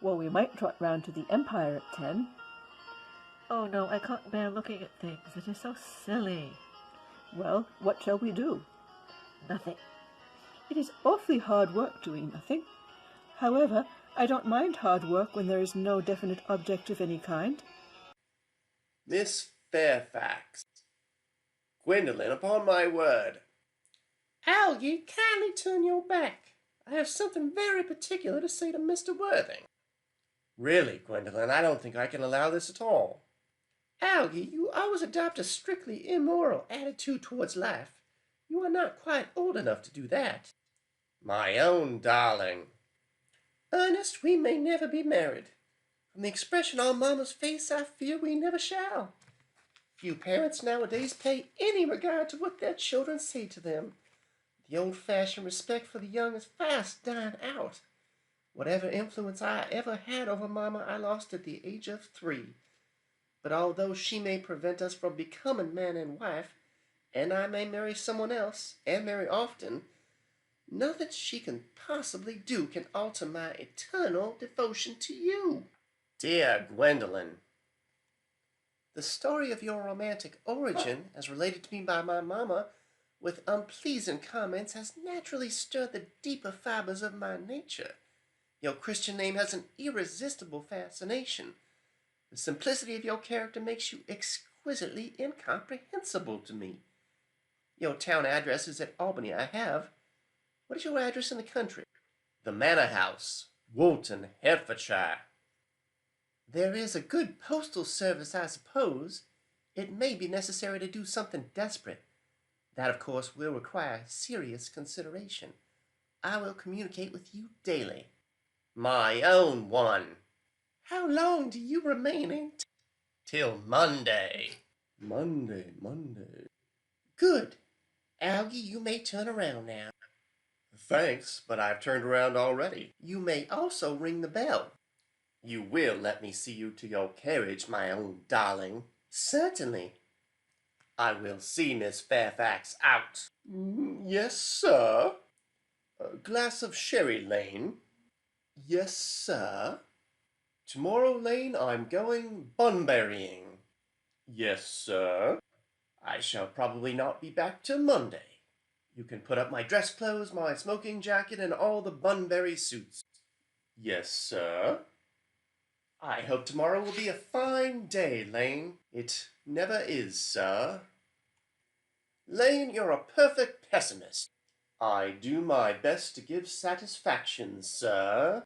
Well, we might trot round to the Empire at 10. Oh no, I can't bear looking at things. It is so silly. Well, what shall we do? Nothing. It is awfully hard work doing nothing. However, I don't mind hard work when there is no definite object of any kind. Miss Fairfax. Gwendolen, upon my word. Algy, kindly turn your back. I have something very particular to say to Mr. Worthing. Really, Gwendolen, I don't think I can allow this at all. Algy, you always adopt a strictly immoral attitude towards life. You are not quite old enough to do that. My own darling. Ernest, we may never be married. From the expression on Mama's face, I fear we never shall. Few parents nowadays pay any regard to what their children say to them. The old-fashioned respect for the young is fast dying out. Whatever influence I ever had over Mama, I lost at the age of 3. But although she may prevent us from becoming man and wife, and I may marry someone else, and marry often, nothing she can possibly do can alter my eternal devotion to you. Dear Gwendolen, the story of your romantic origin, as related to me by my Mama, with unpleasing comments, has naturally stirred the deeper fibers of my nature. Your Christian name has an irresistible fascination. The simplicity of your character makes you exquisitely incomprehensible to me. Your town address is at Albany, I have. What is your address in the country? The Manor House, Woolton, Hertfordshire. There is a good postal service, I suppose. It may be necessary to do something desperate. That, of course, will require serious consideration. I will communicate with you daily. My own one. How long do you remain in? Till Monday. Monday. Good. Algie, you may turn around now. Thanks, but I've turned around already. You may also ring the bell. You will let me see you to your carriage, my own darling. Certainly. I will see Miss Fairfax out. Yes, sir. A glass of sherry, Lane. Yes, sir. Tomorrow, Lane, I'm going bunburying. Yes, sir. I shall probably not be back till Monday. You can put up my dress clothes, my smoking jacket, and all the Bunbury suits. Yes, sir. I hope tomorrow will be a fine day, Lane. It never is, sir. Lane, you're a perfect pessimist. I do my best to give satisfaction, sir.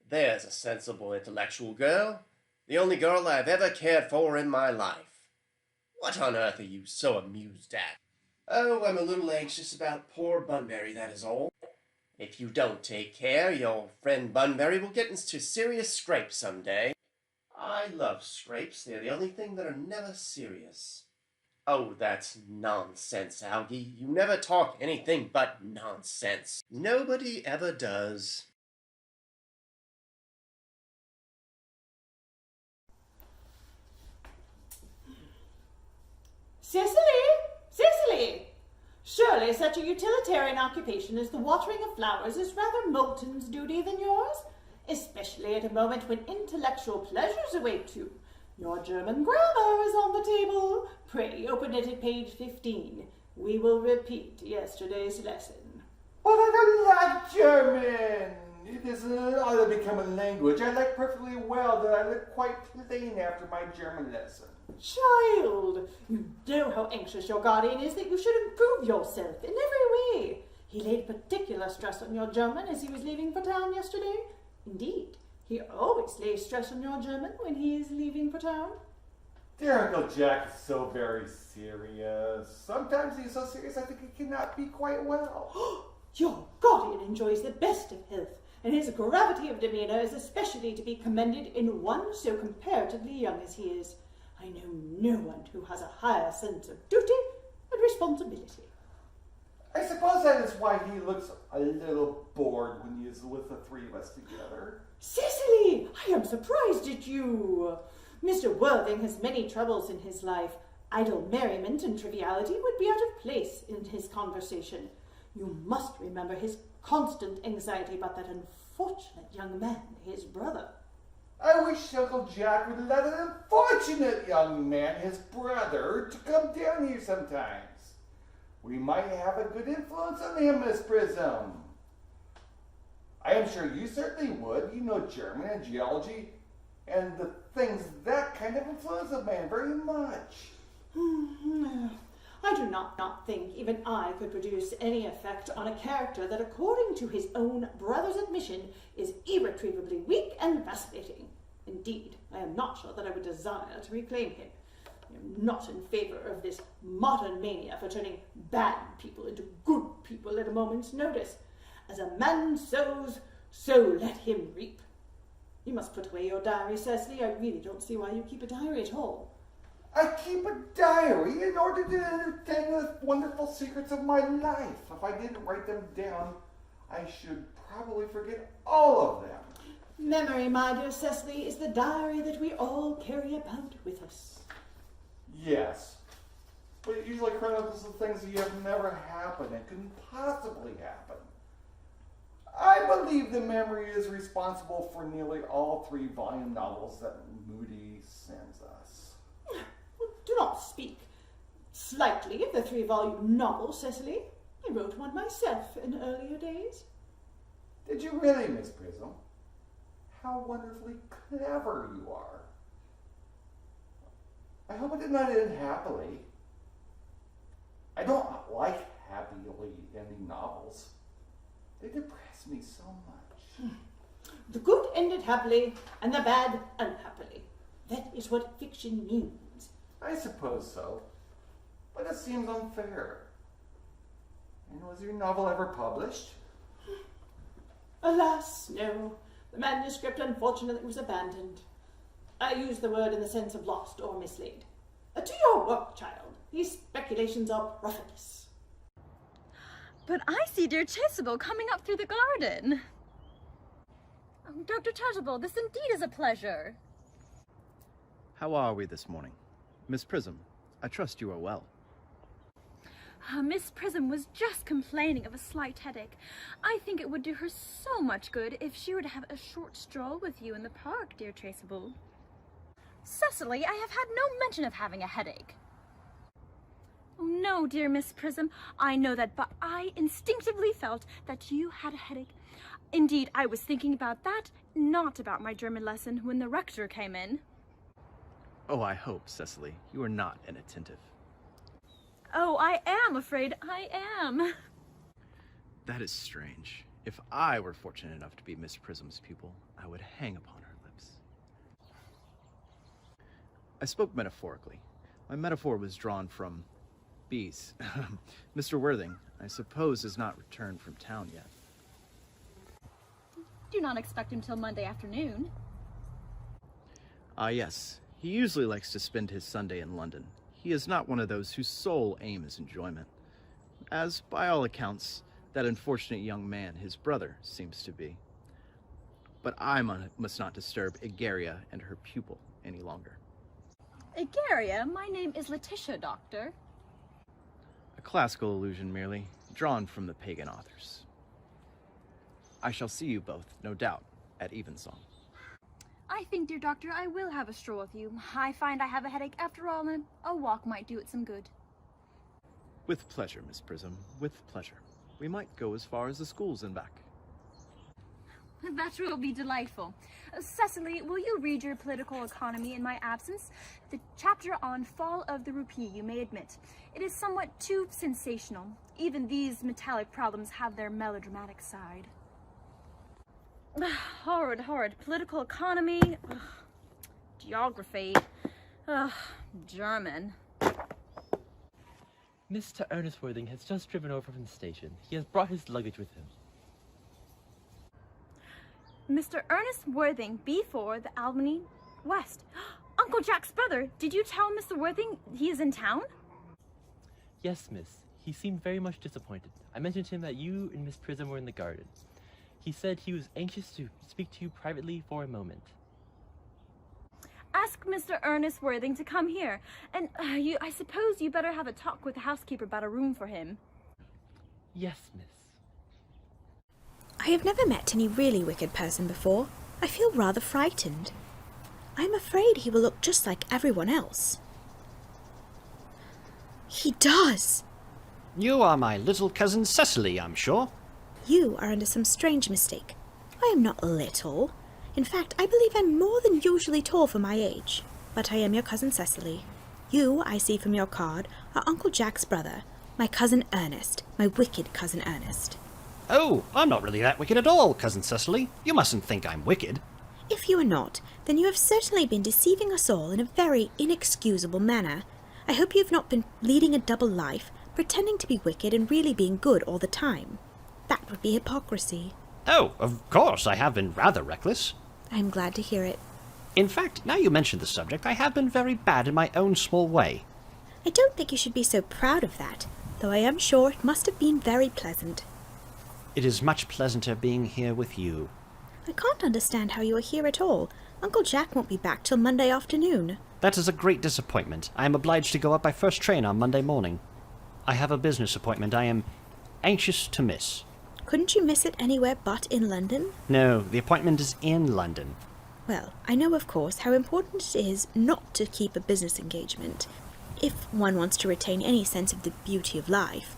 There's a sensible, intellectual girl. The only girl I've ever cared for in my life. What on earth are you so amused at? Oh, I'm a little anxious about poor Bunbury, that is all. If you don't take care, your friend Bunbury will get into serious scrapes someday. I love scrapes. They're the only thing that are never serious. Oh, that's nonsense, Algie. You never talk anything but nonsense. Nobody ever does. Cicely! Surely such a utilitarian occupation as the watering of flowers is rather Moulton's duty than yours, especially at a moment when intellectual pleasures await you. Your German grammar is on the table. Pray open it at page 15. We will repeat yesterday's lesson. But I don't like German. It is ought to become a language. I like perfectly well that I look quite plain after my German lesson. Child, you know how anxious your guardian is that you should improve yourself in every way. He laid particular stress on your German as he was leaving for town yesterday. Indeed, he always lays stress on your German when he is leaving for town. Dear Uncle Jack is so very serious. Sometimes he's so serious I think he cannot be quite well. Your guardian enjoys the best of health, and his gravity of demeanour is especially to be commended in one so comparatively young as he is. I know no one who has a higher sense of duty and responsibility. I suppose that is why he looks a little bored when he is with the three of us together. Cicely, I am surprised at you. Mr. Worthing has many troubles in his life. Idle merriment and triviality would be out of place in his conversation. You must remember his constant anxiety about that unfortunate young man, his brother. I wish Uncle Jack would let an unfortunate young man, his brother, to come down here sometimes. We might have a good influence on him, Miss Prism. I am sure you certainly would. You know German and geology and the things that kind of influence a man very much. I do not think even I could produce any effect on a character that, according to his own brother's admission, is irretrievably weak and vacillating. Indeed, I am not sure that I would desire to reclaim him. I am not in favor of this modern mania for turning bad people into good people at a moment's notice. As a man sows, so let him reap. You must put away your diary, Cecily. I really don't see why you keep a diary at all. I keep a diary in order to entertain the wonderful secrets of my life. If I didn't write them down, I should probably forget all of them. Memory, my dear Cecily, is the diary that we all carry about with us. Yes, but it usually chronicles the things that have never happened and couldn't possibly happen. I believe the memory is responsible for nearly all 3-volume novels that Moody sends us. Do not speak slightly of the 3-volume novel, Cecily. I wrote one myself in earlier days. Did you really, Miss Prism? How wonderfully clever you are. I hope it did not end happily. I don't like happily ending novels. They depress me so much. The good ended happily, and the bad unhappily. That is what fiction means. I suppose so, but it seems unfair. And was your novel ever published? Alas, no. The manuscript unfortunately was abandoned. I use the word in the sense of lost or mislaid. To your work, child. These speculations are profitless. But I see dear Chasuble coming up through the garden. Oh, Dr. Chasuble, this indeed is a pleasure. How are we this morning? Miss Prism, I trust you are well. Miss Prism was just complaining of a slight headache. I think it would do her so much good if she were to have a short stroll with you in the park, dear Chasuble. Cecily, I have had no mention of having a headache. Oh no, dear Miss Prism, I know that, but I instinctively felt that you had a headache. Indeed, I was thinking about that, not about my German lesson when the rector came in. Oh, I hope, Cecily, you are not inattentive. Oh, I am afraid I am. That is strange. If I were fortunate enough to be Miss Prism's pupil, I would hang upon her lips. I spoke metaphorically. My metaphor was drawn from bees. Mr. Worthing, I suppose, has not returned from town yet. Do not expect him till Monday afternoon. Ah, yes. He usually likes to spend his Sunday in London. He is not one of those whose sole aim is enjoyment, as, by all accounts, that unfortunate young man, his brother, seems to be. But I must not disturb Egeria and her pupil any longer. Egeria, my name is Letitia, Doctor. A classical allusion merely, drawn from the pagan authors. I shall see you both, no doubt, at evensong. I think, dear Doctor, I will have a stroll with you. I find I have a headache after all, and a walk might do it some good. With pleasure, Miss Prism, with pleasure. We might go as far as the schools and back. That will be delightful. Cecily, will you read your political economy in my absence? The chapter on fall of the rupee, you may admit. It is somewhat too sensational. Even these metallic problems have their melodramatic side. Horrid, horrid. Political economy. Geography. German. Mr. Ernest Worthing has just driven over from the station. He has brought his luggage with him. Mr. Ernest Worthing, B4, the Albany West. Uncle Jack's brother. Did you tell Mr. Worthing he is in town? Yes, miss. He seemed very much disappointed. I mentioned to him that you and Miss Prism were in the garden. He said he was anxious to speak to you privately for a moment. Ask Mr. Ernest Worthing to come here. And I suppose you better have a talk with the housekeeper about a room for him. Yes, miss. I have never met any really wicked person before. I feel rather frightened. I am afraid he will look just like everyone else. He does! You are my little cousin Cecily, I'm sure. You are under some strange mistake. I am not little. In fact, I believe I'm more than usually tall for my age. But I am your cousin Cecily. You, I see from your card, are Uncle Jack's brother, my cousin Ernest, my wicked cousin Ernest. Oh, I'm not really that wicked at all, cousin Cecily. You mustn't think I'm wicked. If you are not, then you have certainly been deceiving us all in a very inexcusable manner. I hope you have not been leading a double life, pretending to be wicked and really being good all the time. That would be hypocrisy. Oh, of course, I have been rather reckless. I am glad to hear it. In fact, now you mention the subject, I have been very bad in my own small way. I don't think you should be so proud of that, though I am sure it must have been very pleasant. It is much pleasanter being here with you. I can't understand how you are here at all. Uncle Jack won't be back till Monday afternoon. That is a great disappointment. I am obliged to go up by first train on Monday morning. I have a business appointment I am anxious to miss. Couldn't you miss it anywhere but in London? No, the appointment is in London. Well, I know, of course, how important it is not to keep a business engagement, if one wants to retain any sense of the beauty of life.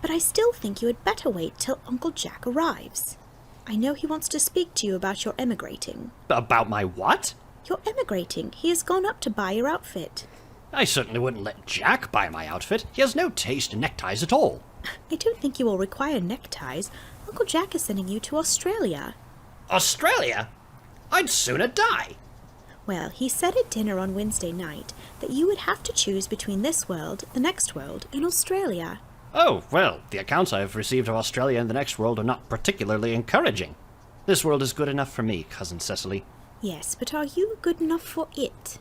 But I still think you had better wait till Uncle Jack arrives. I know he wants to speak to you about your emigrating. About my what? You're emigrating. He has gone up to buy your outfit. I certainly wouldn't let Jack buy my outfit. He has no taste in neckties at all. I don't think you will require neckties. Uncle Jack is sending you to Australia. Australia? I'd sooner die. Well, he said at dinner on Wednesday night that you would have to choose between this world, the next world, and Australia. Oh, well, the accounts I've received of Australia and the next world are not particularly encouraging. This world is good enough for me, Cousin Cecily. Yes, but are you good enough for it?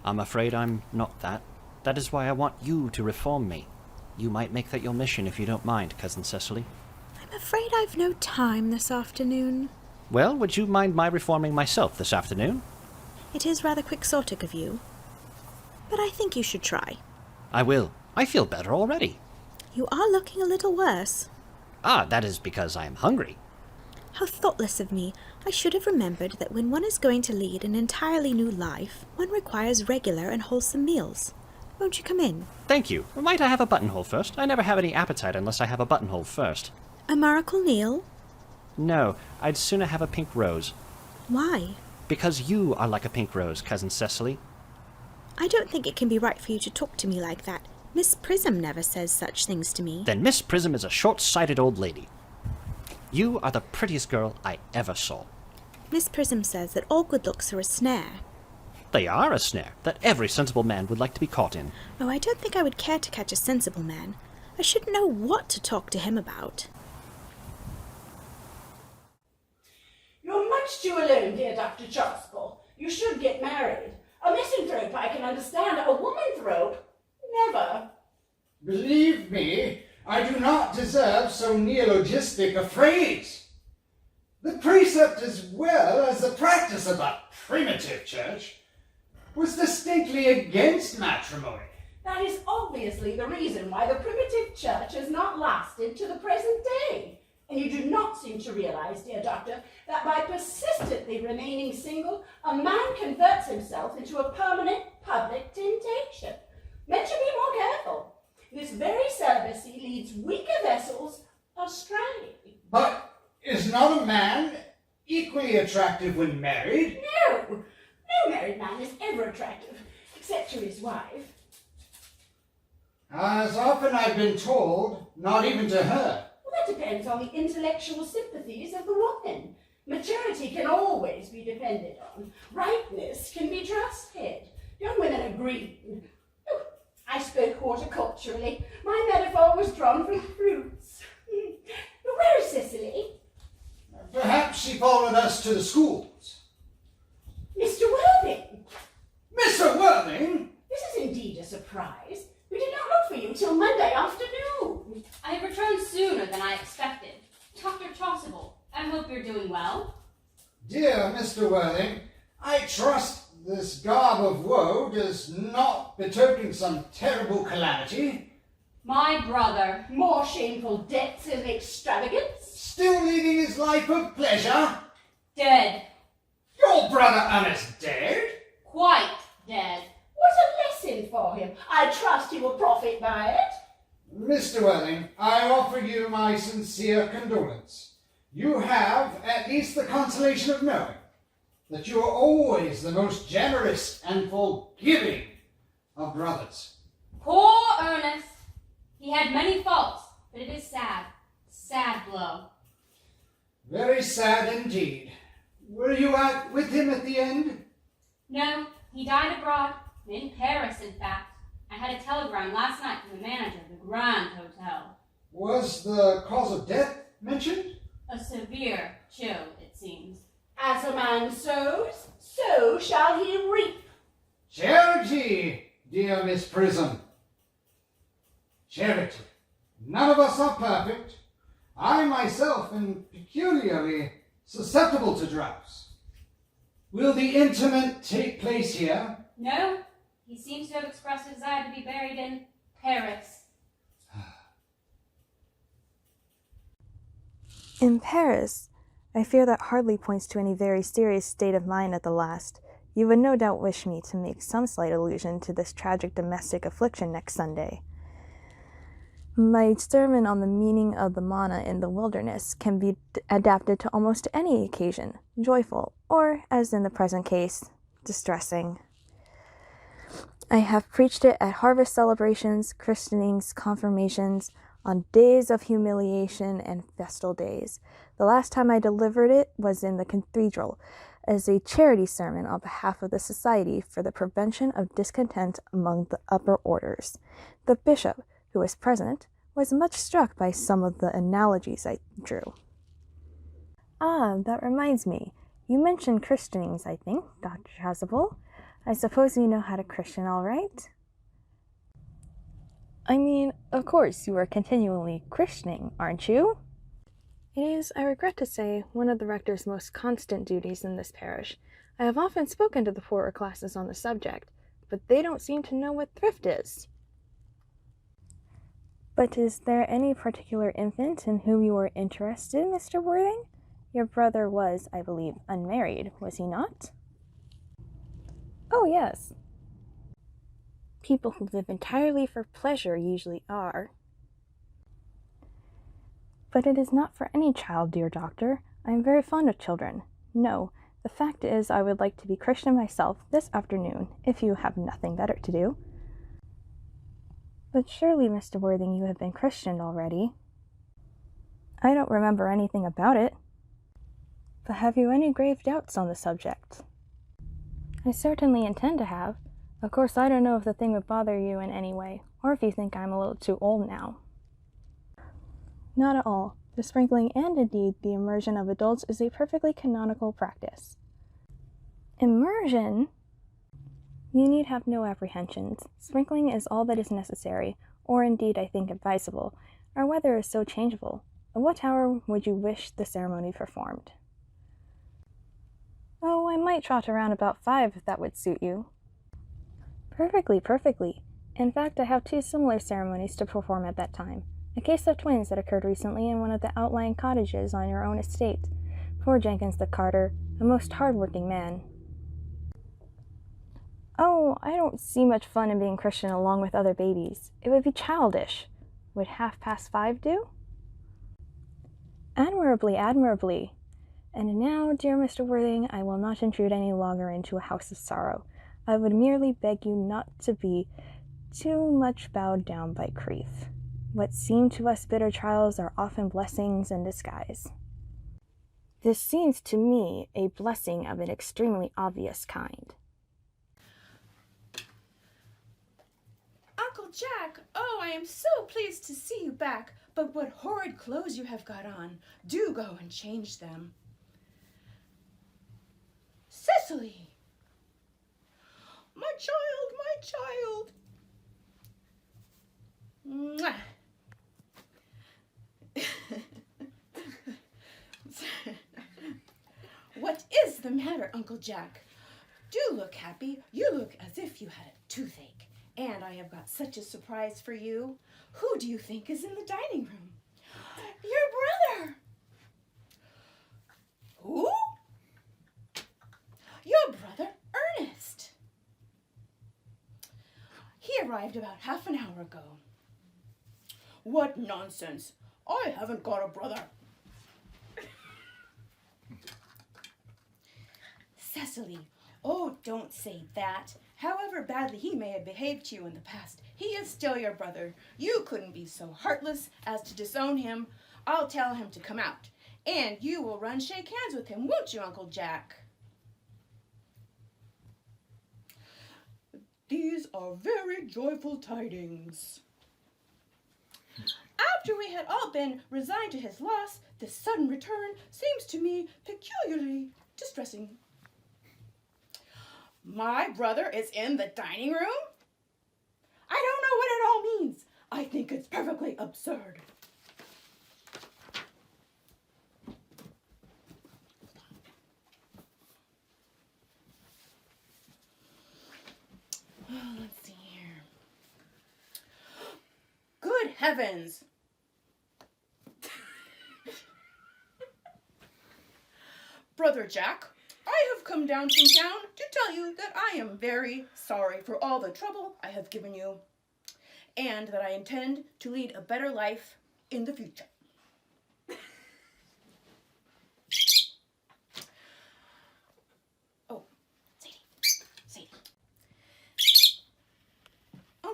I'm afraid I'm not that. That is why I want you to reform me. You might make that your mission if you don't mind, Cousin Cecily. I'm afraid I've no time this afternoon. Well, would you mind my reforming myself this afternoon? It is rather quixotic of you, but I think you should try. I will. I feel better already. You are looking a little worse. Ah, that is because I am hungry. How thoughtless of me. I should have remembered that when one is going to lead an entirely new life, one requires regular and wholesome meals. Won't you come in? Thank you. Might I have a buttonhole first? I never have any appetite unless I have a buttonhole first. A miracle meal? No, I'd sooner have a pink rose. Why? Because you are like a pink rose, Cousin Cecily. I don't think it can be right for you to talk to me like that. Miss Prism never says such things to me. Then Miss Prism is a short-sighted old lady. You are the prettiest girl I ever saw. Miss Prism says that all good looks are a snare. They are a snare that every sensible man would like to be caught in. Oh, I don't think I would care to catch a sensible man. I should know what to talk to him about. You're much too alone, dear Dr. Chasuble. You should get married. A misanthrope I can understand. A womanthrope? Never. Believe me, I do not deserve so neologistic a phrase. The precept as well as the practice of the primitive church was distinctly against matrimony. That is obviously the reason why the primitive church has not lasted to the present day. And you do not seem to realize, dear doctor, that by persistently remaining single, a man converts himself into a permanent public temptation. Men should be more careful. This very celibacy leads weaker vessels astray. But is not a man equally attractive when married? No! No married man is ever attractive, except to his wife. As often I've been told, not even to her. Well, that depends on the intellectual sympathies of the woman. Maturity can always be depended on. Ripeness can be trusted. Young women are green. Oh, I spoke horticulturally. My metaphor was drawn from fruits. But where is Cicely? Perhaps she followed us to the schools. Mr. Worthing! Mr. Worthing? This is indeed a surprise. We did not look for you till Monday afternoon. I have returned sooner than I expected. Dr. Chasuble, I hope you're doing well. Dear Mr. Worthing, I trust this garb of woe does not betoken some terrible calamity. My brother. More shameful debts and extravagance. Still leading his life of pleasure. Dead. Your brother Earnest dead? Quite dead. What a lesson for him. I trust he will profit by it. Mr. Worthing, I offer you my sincere condolence. You have at least the consolation of knowing that you are always the most generous and forgiving of brothers. Poor Earnest. He had many faults, but it is sad. Sad blow. Very sad indeed. Were you out with him at the end? No, he died abroad. In Paris, in fact. I had a telegram last night from the manager of the Grand Hotel. Was the cause of death mentioned? A severe chill, it seems. As a man sows, so shall he reap. Charity, dear Miss Prism. Charity. None of us are perfect. I myself am peculiarly susceptible to drowse. Will the interment take place here? No, he seems to have expressed a desire to be buried in Paris. In Paris, I fear that hardly points to any very serious state of mind at the last. You would no doubt wish me to make some slight allusion to this tragic domestic affliction next Sunday. My sermon on the meaning of the manna in the wilderness can be adapted to almost any occasion, joyful, or, as in the present case, distressing. I have preached it at harvest celebrations, christenings, confirmations, on days of humiliation and festal days. The last time I delivered it was in the cathedral as a charity sermon on behalf of the Society for the Prevention of Discontent among the Upper Orders. The bishop, who was present, was much struck by some of the analogies I drew. Ah, that reminds me. You mentioned christenings, I think, Dr. Chasuble. I suppose you know how to christen all right? I mean, of course, you are continually christening, aren't you? It is, I regret to say, one of the rector's most constant duties in this parish. I have often spoken to the poorer classes on the subject, but they don't seem to know what thrift is. But is there any particular infant in whom you are interested, Mr. Worthing? Your brother was, I believe, unmarried, was he not? Oh, yes. People who live entirely for pleasure usually are. But it is not for any child, dear doctor. I am very fond of children. No, the fact is I would like to be christened myself this afternoon, if you have nothing better to do. But surely, Mr. Worthing, you have been christened already. I don't remember anything about it. But have you any grave doubts on the subject? I certainly intend to have. Of course, I don't know if the thing would bother you in any way, or if you think I'm a little too old now. Not at all. The sprinkling and indeed the immersion of adults is a perfectly canonical practice. Immersion? You need have no apprehensions. Sprinkling is all that is necessary, or indeed I think advisable. Our weather is so changeable. At what hour would you wish the ceremony performed? Oh, I might trot around about 5 if that would suit you. Perfectly, perfectly. In fact, I have 2 similar ceremonies to perform at that time. A case of twins that occurred recently in one of the outlying cottages on your own estate. Poor Jenkins the carter, a most hard-working man. Oh, I don't see much fun in being Christian along with other babies. It would be childish. Would 5:30 do? Admirably, admirably. And now, dear Mr. Worthing, I will not intrude any longer into a house of sorrow. I would merely beg you not to be too much bowed down by grief. What seem to us bitter trials are often blessings in disguise. This seems to me a blessing of an extremely obvious kind. Uncle Jack, oh, I am so pleased to see you back, but what horrid clothes you have got on. Do go and change them. Cecily! My child, my child! What is the matter, Uncle Jack? Do look happy. You look as if you had a toothache. And I have got such a surprise for you. Who do you think is in the dining room? Your brother! Who? Your brother, Ernest. He arrived about half an hour ago. What nonsense. I haven't got a brother. Cecily, oh, don't say that. However badly he may have behaved to you in the past, he is still your brother. You couldn't be so heartless as to disown him. I'll tell him to come out. And you will run shake hands with him, won't you, Uncle Jack? These are very joyful tidings. After we had all been resigned to his loss, this sudden return seems to me peculiarly distressing. My brother is in the dining room? I don't know what it all means. I think it's perfectly absurd. Oh, let's see here. Good heavens! Brother Jack, I have come down from town to tell you that I am very sorry for all the trouble I have given you, and that I intend to lead a better life in the future. Oh, Sadie.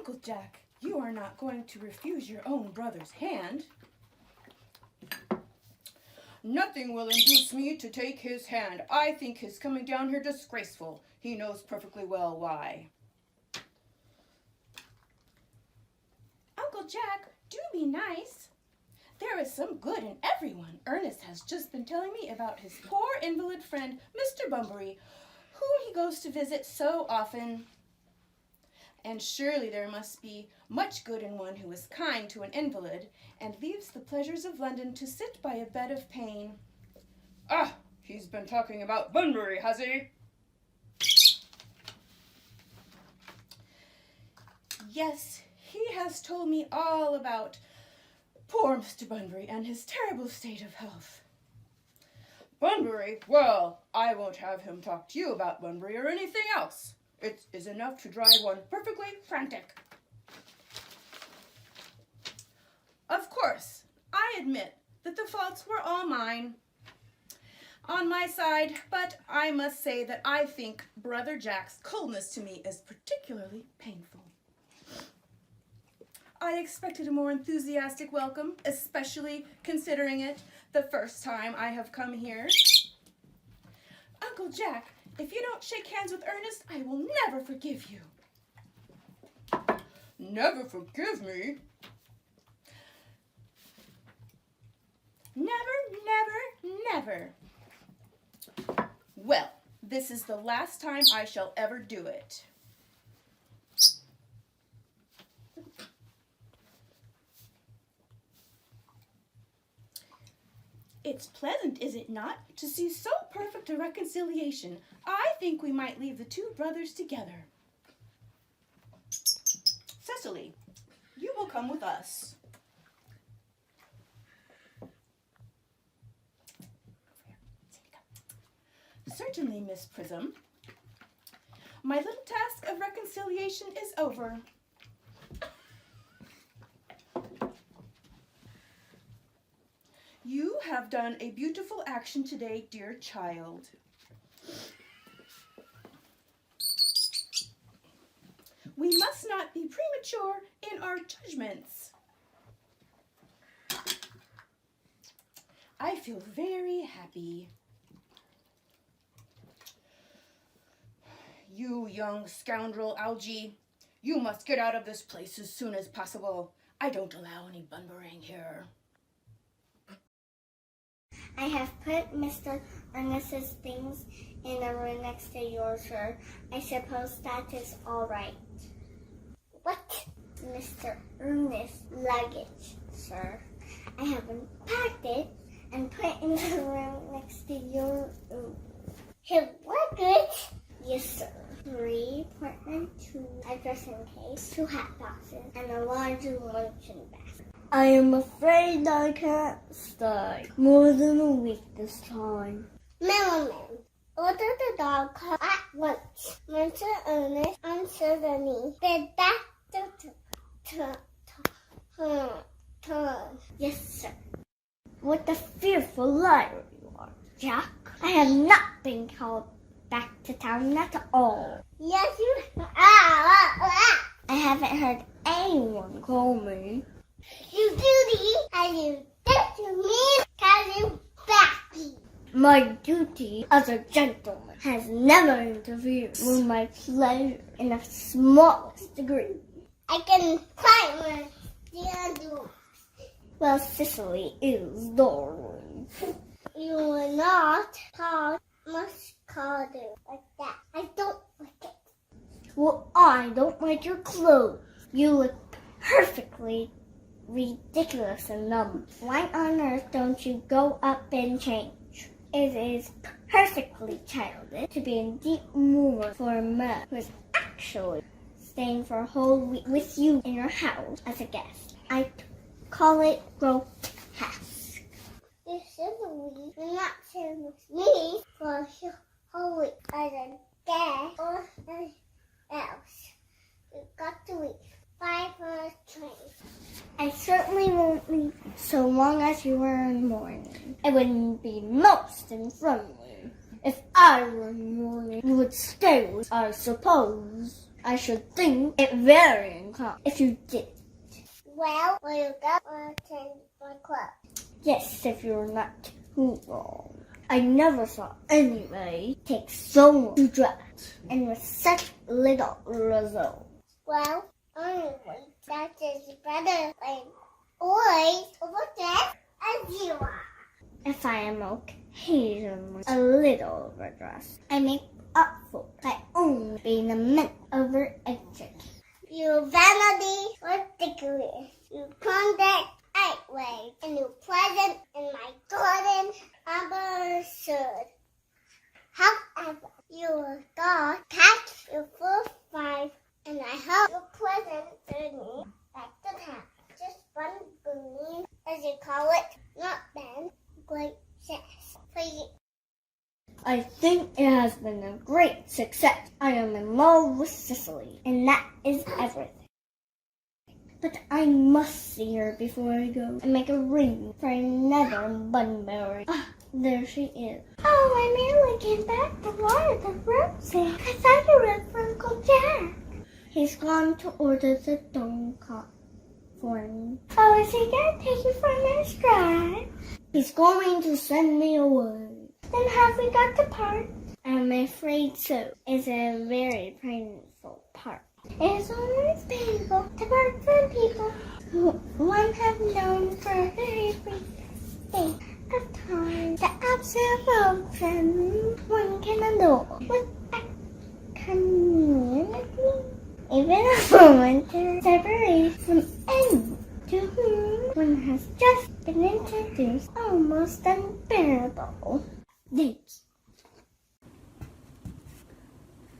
Uncle Jack, you are not going to refuse your own brother's hand. Nothing will induce me to take his hand. I think his coming down here disgraceful. He knows perfectly well why. Uncle Jack, do be nice. There is some good in everyone. Ernest has just been telling me about his poor invalid friend, Mr. Bunbury, whom he goes to visit so often. And surely there must be much good in one who is kind to an invalid and leaves the pleasures of London to sit by a bed of pain. Ah, he's been talking about Bunbury, has he? Yes, he has told me all about poor Mr. Bunbury and his terrible state of health. Bunbury? Well, I won't have him talk to you about Bunbury or anything else. It is enough to drive one perfectly frantic. Of course, I admit that the faults were all mine on my side, but I must say that I think Brother Jack's coldness to me is particularly painful. I expected a more enthusiastic welcome, especially considering it the first time I have come here. Uncle Jack, if you don't shake hands with Ernest, I will never forgive you. Never forgive me? Never, never, never. Well, this is the last time I shall ever do it. It's pleasant, is it not, to see so perfect a reconciliation. I think we might leave the two brothers together. Cecily, you will come with us. Certainly, Miss Prism. My little task of reconciliation is over. You have done a beautiful action today, dear child. We must not be premature in our judgments. I feel very happy. You young scoundrel, Algy, you must get out of this place as soon as possible. I don't allow any bunburying here. I have put Mr. Ernest's things in the room next to yours, sir. I suppose that is all right. What? Mr. Ernest's luggage, sir. I have unpacked it and put in the room next to your room. His luggage? Yes, sir. 3 portmanteaux, a dressing case, 2 hat boxes, and a large luncheon basket. I am afraid I can't stay more than a week this time. Millerman, order the dog car at once. Mr. Earnest answered me. Bid back to Yes, sir. What a fearful liar you are, Jack. I have not been called back to town at all. Yes, you I haven't heard anyone call me. You duty, and you did to me, cousin Becky. My duty as a gentleman has never interfered with my pleasure in the smallest degree. I can climb the door. Well, Cicely is darling. You will not talk much colder like that. I don't like it. Well, I don't like your clothes. You look perfectly ridiculous in them. Why on earth don't you go up and change? It is perfectly childish to be in deep mourning for a man who is actually staying for a whole week with you in your house as a guest. I call it grotesque. You shouldn't be not staying with me for a whole week as a guest or anything else. You've got to leave. 5 hours train. I certainly won't leave so long as you are in mourning. It would be most unfriendly. If I were in mourning, you would stay with, I suppose. I should think it very uncommon if you did. Well, will you go or attend my club? Yes, if you're not too wrong. I never saw anybody take so long to dress and with such little result. Well, anyway, that is better than always overdressed as you are. If I am occasionally a little overdressed, I make up for it by only being a minute over-educated. You vanity ridiculous. You conduct outrage, and you present in my garden absurd. However, your God catch your first five, and I hope your present journey back to town. Just one boon, as you call it, not been great success for you. I think it has been a great success. I am in love with Cicely, and that is everything. But I must see her before I go and make a ring for another Bunbury. Ah, there she is. Oh, I nearly came back to water the roses. I thought you were for Uncle Jack. He's gone to order the dome cot for me. Oh, is he going to take you for a nice drive? He's going to send me away. Then have we got the part? I'm afraid so. It's a very painful part. It is always painful to part from people who one have known for a very brief space of time. The absolute one can adore with equanimity. Even a momentary separation from anyone to whom one has just been introduced, almost unbearable. Thanks.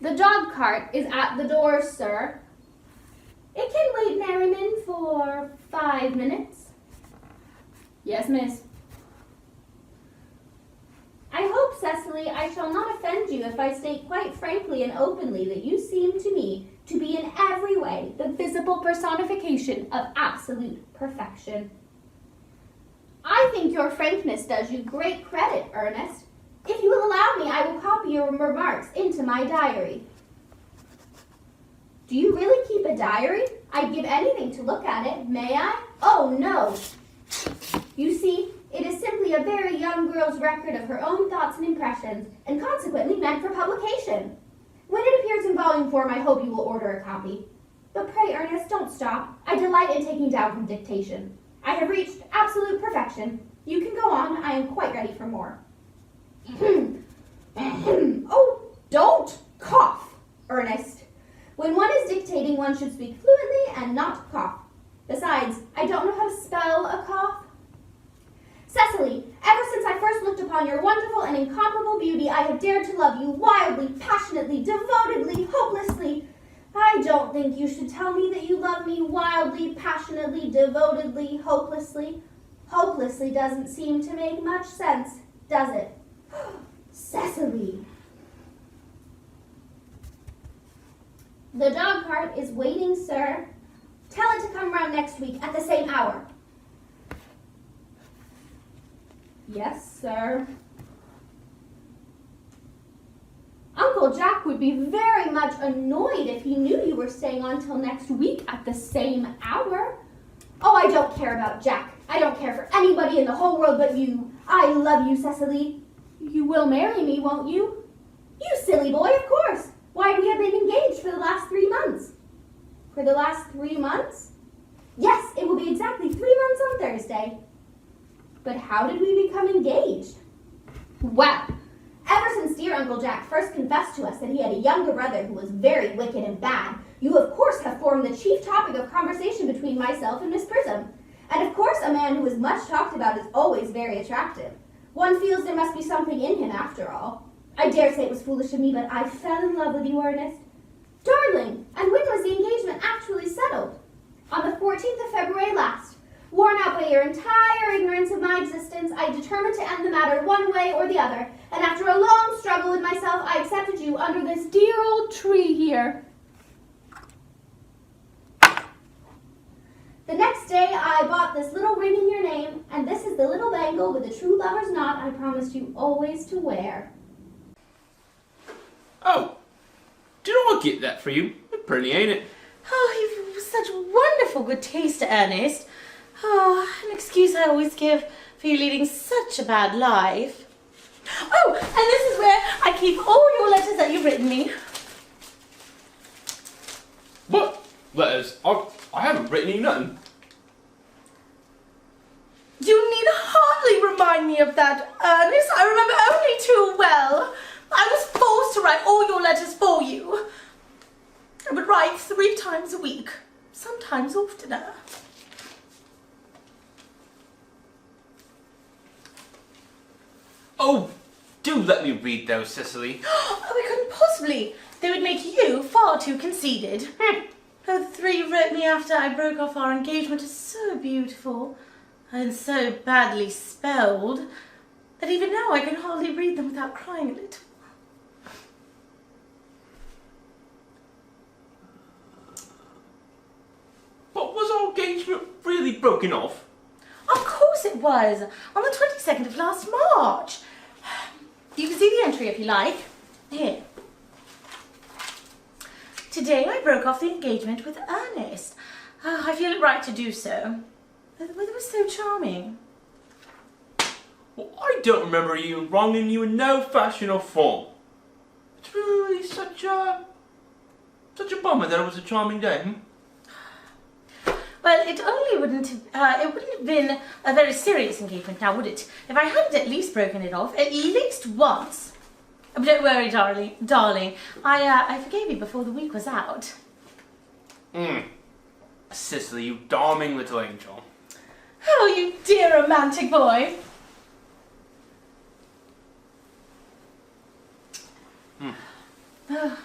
The dog cart is at the door, sir. It can wait, Merriman, for 5 minutes. Yes, miss. I hope, Cecily, I shall not offend you if I state quite frankly and openly that you seem to me to be in every way the visible personification of absolute perfection. I think your frankness does you great credit, Ernest. If you will allow me, I will copy your remarks into my diary. Do you really keep a diary? I'd give anything to look at it. May I? Oh, no. You see, it is simply a very young girl's record of her own thoughts and impressions, and consequently meant for publication. When it appears in volume form, I hope you will order a copy. But pray, Ernest, don't stop. I delight in taking down from dictation. I have reached absolute perfection. You can go on. I am quite ready for more. Oh, don't cough, Ernest. When one is dictating, one should speak fluently and not cough. Besides, I don't know how to spell a cough. Cecily, ever since I first looked upon your wonderful and incomparable beauty, I have dared to love you wildly, passionately, devotedly, hopelessly. I don't think you should tell me that you love me wildly, passionately, devotedly, hopelessly. Hopelessly doesn't seem to make much sense, does it? Cecily. The dog cart is waiting, sir. Tell it to come round next week at the same hour. Yes, sir. Uncle Jack would be very much annoyed if he knew you were staying on till next week at the same hour. Oh, I don't care about Jack. I don't care for anybody in the whole world but you. I love you, Cecily. You will marry me, won't you? You silly boy, of course. Why, we have been engaged for the last 3 months. For the last 3 months? Yes, it will be exactly 3 months on Thursday. But how did we become engaged? Well, ever since dear Uncle Jack first confessed to us that he had a younger brother who was very wicked and bad, you of course have formed the chief topic of conversation between myself and Miss Prism. And of course a man who is much talked about is always very attractive. One feels there must be something in him after all. I dare say it was foolish of me, but I fell in love with you, Ernest. Darling, and when was the engagement actually settled? On the 14th of February last. Worn out by your entire ignorance of my existence, I determined to end the matter one way or the other, and after a long struggle with myself, I accepted you under this dear old tree here. The next day, I bought this little ring in your name, and this is the little bangle with the true lover's knot I promised you always to wear. Oh, did I get that for you? Pretty, ain't it? Oh, you've such wonderful good taste, Ernest. Oh, an excuse I always give for you leading such a bad life. Oh, and this is where I keep all your letters that you've written me. What? Letters? I haven't written you nothing. You need hardly remind me of that, Ernest. I remember only too well. I was forced to write all your letters for you. I would write 3 times a week, sometimes oftener. Oh, do let me read those, Cicely. Oh, I couldn't possibly. They would make you far too conceited. Oh, the 3 you wrote me after I broke off our engagement are so beautiful and so badly spelled that even now I can hardly read them without crying a little. But was our engagement really broken off? Of course it was, on the 22nd of last March. You can see the entry if you like. Here. Today I broke off the engagement with Earnest. I feel it right to do so. The weather was so charming. Well, I don't remember you wronging you in no fashion or form. It's really such a bummer that it was a charming day, Well, it wouldn't have been a very serious engagement now, would it? If I hadn't at least broken it off, at least once. But don't worry, darling. I forgave you before the week was out. Cicely, you darling little angel. Oh, you dear romantic boy. I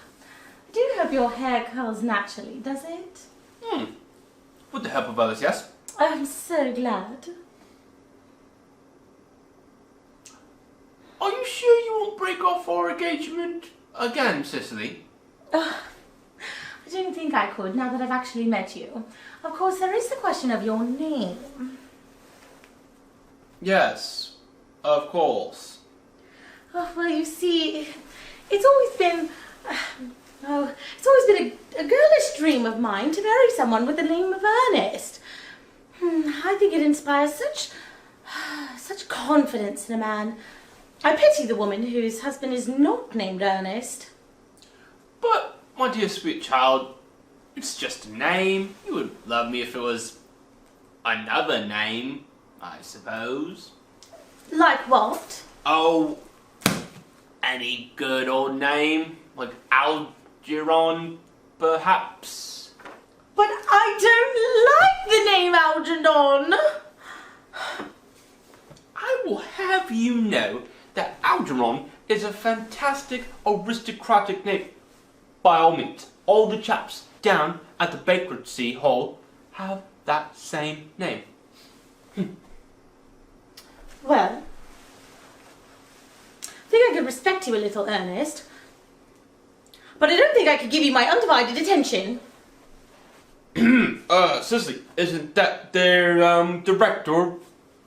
do hope your hair curls naturally, does it? With the help of others, yes. I'm so glad. Are you sure you won't break off our engagement again, Cicely? I didn't think I could, now that I've actually met you. Of course, there is the question of your name. Yes, of course. Oh, well, you see, it's always been a girlish dream of mine to marry someone with the name of Earnest. I think it inspires such confidence in a man. I pity the woman whose husband is not named Earnest. But, my dear sweet child, it's just a name. You would love me if it was another name, I suppose. Like what? Oh, any good old name, like Algernon, perhaps. But I don't like the name Algernon. I will have you know that Algernon is a fantastic aristocratic name. By all means, all the chaps down at the bankruptcy hall have that same name. Well, I think I could respect you a little, Ernest. But I don't think I could give you my undivided attention. Cicely, isn't that their director?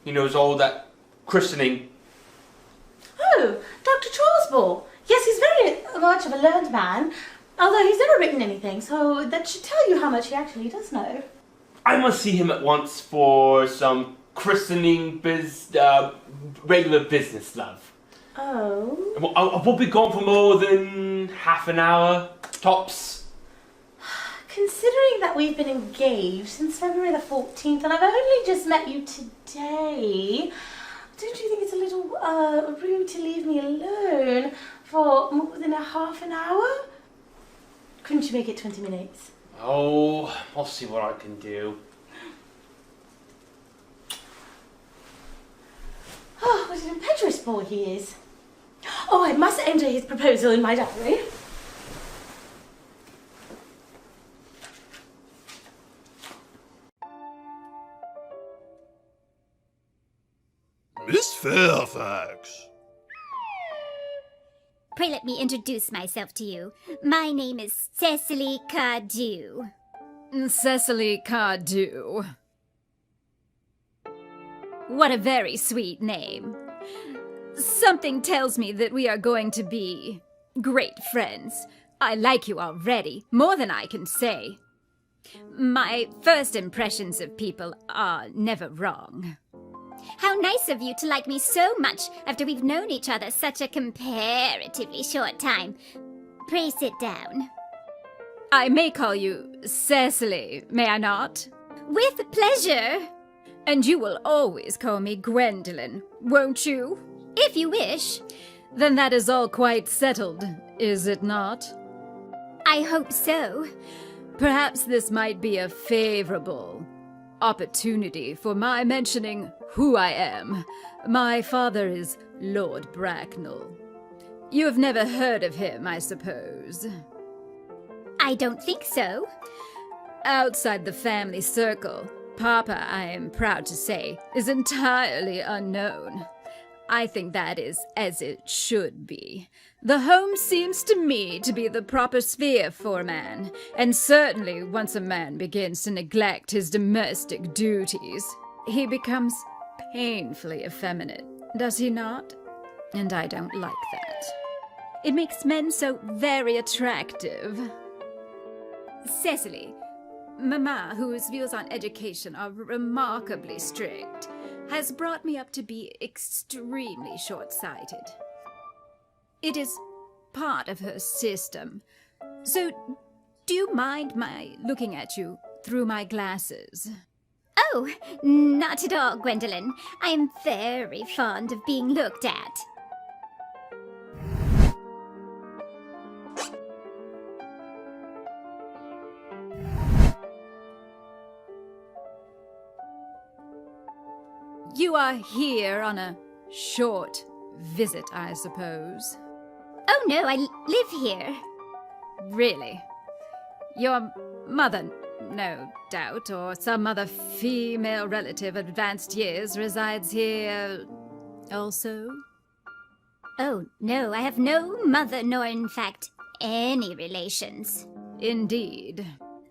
He knows all that christening. Oh, Dr. Charlesball. Yes, he's very much of a learned man, although he's never written anything, so that should tell you how much he actually does know. I must see him at once for some christening regular business, love. Oh? I won't be gone for more than half an hour, tops. Considering that we've been engaged since February the 14th and I've only just met you today, don't you think it's a little rude to leave me alone for more than a half an hour? Couldn't you make it 20 minutes? Oh, I'll see what I can do. Oh, what an impetuous boy he is. Oh, I must enter his proposal in my diary. Miss Fairfax. Pray let me introduce myself to you. My name is Cecily Cardew. Cecily Cardew. What a very sweet name. Something tells me that we are going to be great friends. I like you already, more than I can say. My first impressions of people are never wrong. How nice of you to like me so much after we've known each other such a comparatively short time. Pray sit down. I may call you Cecily, may I not? With pleasure. And you will always call me Gwendolen, won't you? If you wish. Then that is all quite settled, is it not? I hope so. Perhaps this might be a favorable opportunity for my mentioning who I am. My father is Lord Bracknell. You have never heard of him, I suppose. I don't think so. Outside the family circle, Papa, I am proud to say, is entirely unknown. I think that is as it should be. The home seems to me to be the proper sphere for a man, and certainly once a man begins to neglect his domestic duties, he becomes painfully effeminate, does he not? And I don't like that. It makes men so very attractive. Cecily, Mamma, whose views on education are remarkably strict, has brought me up to be extremely short-sighted. It is part of her system. So, do you mind my looking at you through my glasses? Oh, not at all, Gwendolen. I am very fond of being looked at. You are here on a short visit, I suppose. Oh, no, I live here. Really? Your mother, no doubt, or some other female relative advanced years resides here also? Oh, no, I have no mother nor, in fact, any relations. Indeed.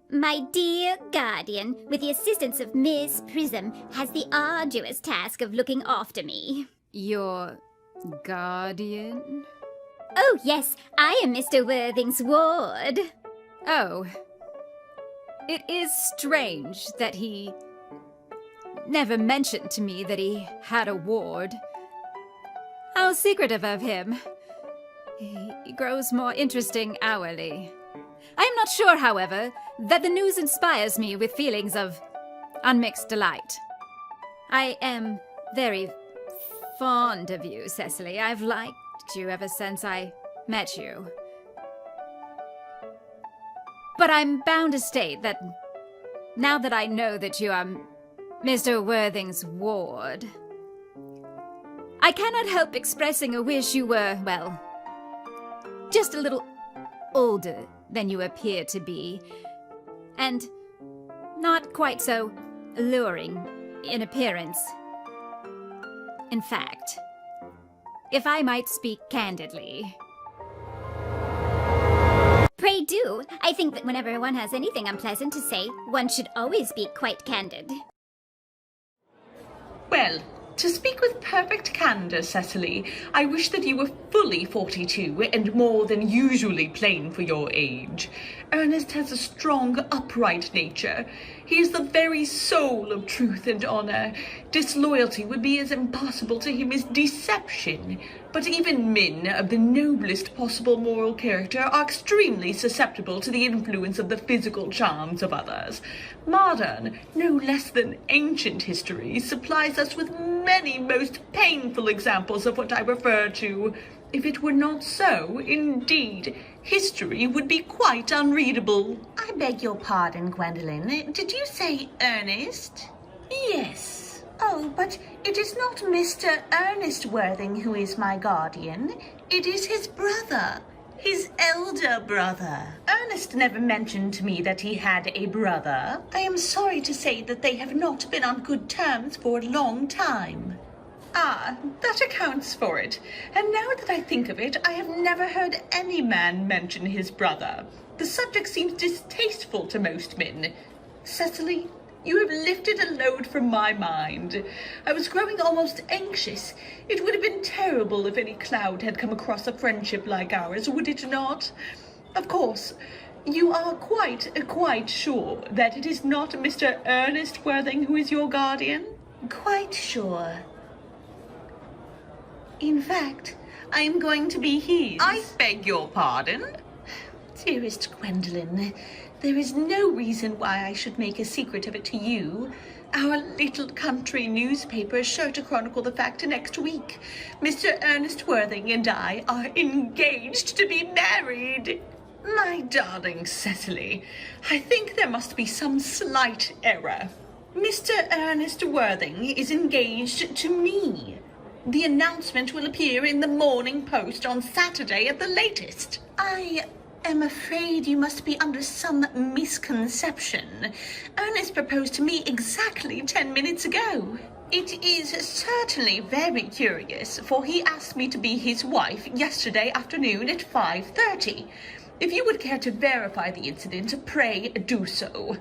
My dear guardian, with the assistance of Miss Prism, has the arduous task of looking after me. Your guardian? Oh, yes, I am Mr. Worthing's ward. Oh. It is strange that he never mentioned to me that he had a ward. How secretive of him. He grows more interesting hourly. I am not sure, however, that the news inspires me with feelings of unmixed delight. I am very fond of you, Cecily. I've liked you ever since I met you. But I'm bound to state that now that I know that you are Mr. Worthing's ward, I cannot help expressing a wish you were, well, just a little older than you appear to be, and not quite so alluring in appearance. In fact, if I might speak candidly... Pray do. I think that whenever one has anything unpleasant to say, one should always be quite candid. Well, to speak with perfect candour, Cecily, I wish that you were fully 42 and more than usually plain for your age. Ernest has a strong, upright nature. He is the very soul of truth and honour. Disloyalty would be as impossible to him as deception. But even men of the noblest possible moral character are extremely susceptible to the influence of the physical charms of others. Modern, no less than ancient history, supplies us with many most painful examples of what I refer to. If it were not so, indeed, history would be quite unreadable. I beg your pardon, Gwendolen. Did you say Ernest? Yes. Oh, but it is not Mr. Ernest Worthing who is my guardian. It is his brother, his elder brother. Ernest never mentioned to me that he had a brother. I am sorry to say that they have not been on good terms for a long time. Ah, that accounts for it. And now that I think of it, I have never heard any man mention his brother. The subject seems distasteful to most men. Cecily, you have lifted a load from my mind. I was growing almost anxious. It would have been terrible if any cloud had come across a friendship like ours, would it not? Of course, you are quite sure that it is not Mr. Ernest Worthing who is your guardian? Quite sure. In fact, I am going to be his. I beg your pardon? Dearest Gwendolen, there is no reason why I should make a secret of it to you. Our little country newspaper is sure to chronicle the fact next week. Mr. Ernest Worthing and I are engaged to be married. My darling Cecily, I think there must be some slight error. Mr. Ernest Worthing is engaged to me. The announcement will appear in the Morning Post on Saturday at the latest. I am afraid you must be under some misconception. Ernest proposed to me exactly 10 minutes ago. It is certainly very curious, for he asked me to be his wife yesterday afternoon at 5:30. If you would care to verify the incident, pray do so.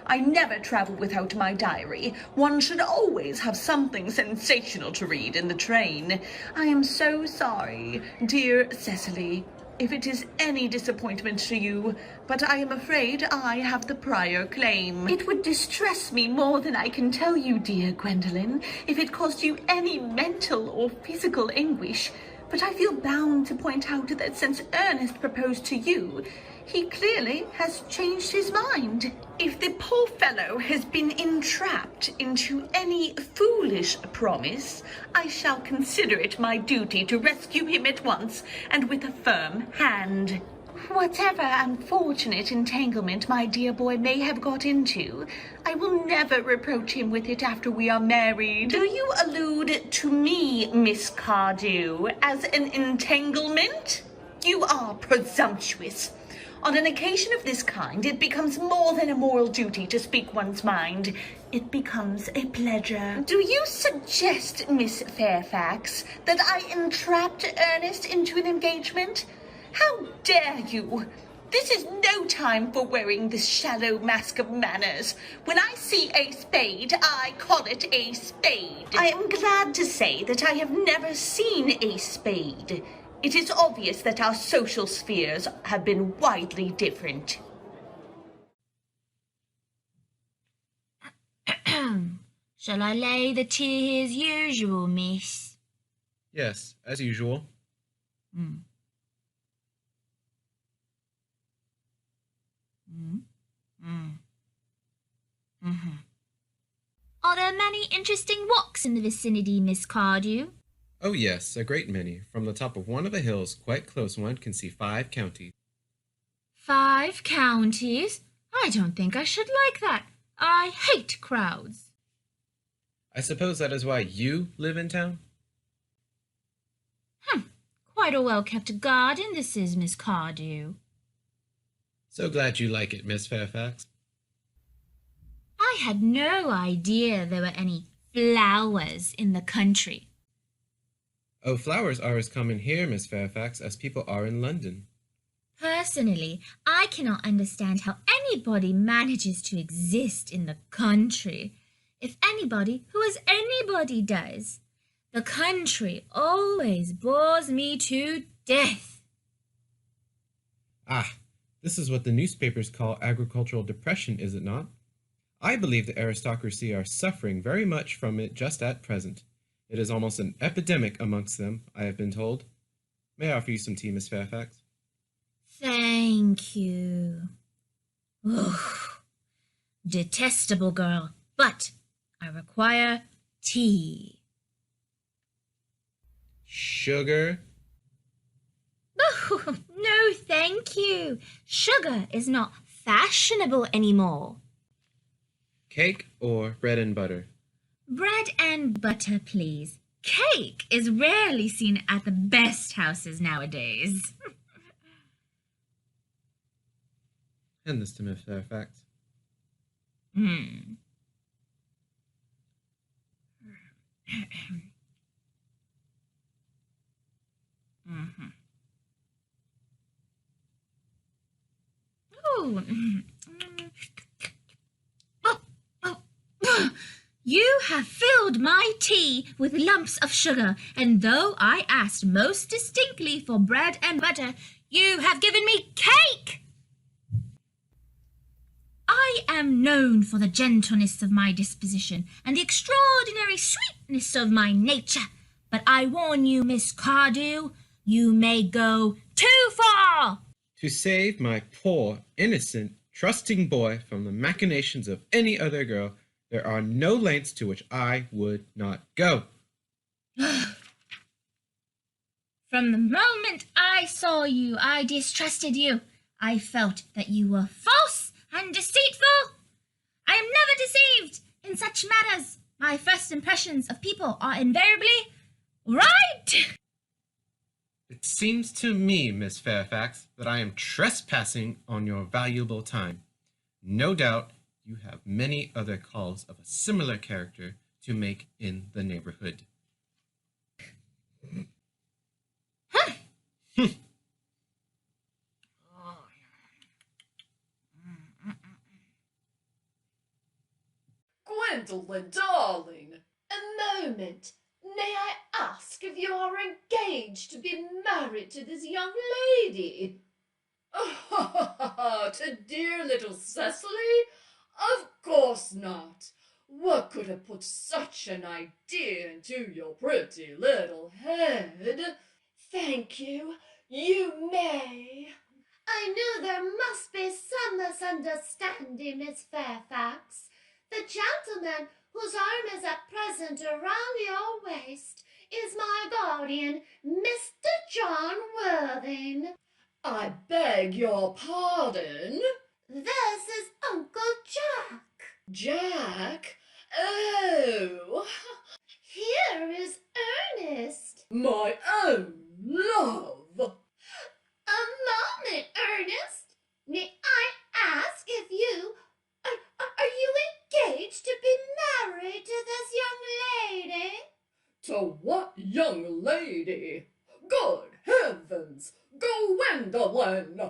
I never travel without my diary. One should always have something sensational to read in the train. I am so sorry, dear Cecily, if it is any disappointment to you, but I am afraid I have the prior claim. It would distress me more than I can tell you, dear Gwendolen, if it caused you any mental or physical anguish, but I feel bound to point out that since Ernest proposed to you, he clearly has changed his mind. If the poor fellow has been entrapped into any foolish promise, I shall consider it my duty to rescue him at once and with a firm hand. Whatever unfortunate entanglement my dear boy may have got into, I will never reproach him with it after we are married. Do you allude to me, Miss Cardew, as an entanglement? You are presumptuous. On an occasion of this kind, it becomes more than a moral duty to speak one's mind. It becomes a pleasure. Do you suggest, Miss Fairfax, that I entrapped Ernest into an engagement? How dare you? This is no time for wearing this shallow mask of manners. When I see a spade, I call it a spade. I am glad to say that I have never seen a spade. It is obvious that our social spheres have been widely different. Shall I lay the tea as usual, miss? Yes, as usual. Are there many interesting walks in the vicinity, Miss Cardew? Oh yes, a great many. From the top of one of the hills, quite close, one can see 5 counties. 5 counties? I don't think I should like that. I hate crowds. I suppose that is why you live in town? Quite a well-kept garden this is, Miss Cardew. So glad you like it, Miss Fairfax. I had no idea there were any flowers in the country. Oh, flowers are as common here, Miss Fairfax, as people are in London. Personally, I cannot understand how anybody manages to exist in the country. If anybody who is anybody does. The country always bores me to death. Ah, this is what the newspapers call agricultural depression, is it not? I believe the aristocracy are suffering very much from it just at present. It is almost an epidemic amongst them, I have been told. May I offer you some tea, Miss Fairfax? Thank you. Ugh. Detestable girl, but I require tea. Sugar? Oh, no, thank you. Sugar is not fashionable anymore. Cake or bread and butter? Bread and butter, please. Cake is rarely seen at the best houses nowadays. Hand this to Miss Fairfax. You have filled my tea with lumps of sugar, and though I asked most distinctly for bread and butter, You have given me cake! I am known for the gentleness of my disposition and the extraordinary sweetness of my nature, but I warn you, Miss Cardew, you may go too far! To save my poor, innocent, trusting boy from the machinations of any other girl, there are no lengths to which I would not go. From the moment I saw you, I distrusted you. I felt that you were false and deceitful. I am never deceived in such matters. My first impressions of people are invariably right. It seems to me, Miss Fairfax, that I am trespassing on your valuable time. No doubt you have many other calls of a similar character to make in the neighborhood. Gwendolyn, darling, a moment. May I ask if you are engaged to be married to this young lady? To dear little Cecily? Of course not. What could have put such an idea into your pretty little head? Thank you. You may. I knew there must be some misunderstanding, Miss Fairfax. The gentleman whose arm is at present around your waist is my guardian, Mr. John Worthing. I beg your pardon? This is Uncle Jack. Jack? Oh! Here is Ernest. My own love! A moment, Ernest. May I ask if you... Are you engaged to be married to this young lady? To what young lady? Good heavens! Gwendolyn!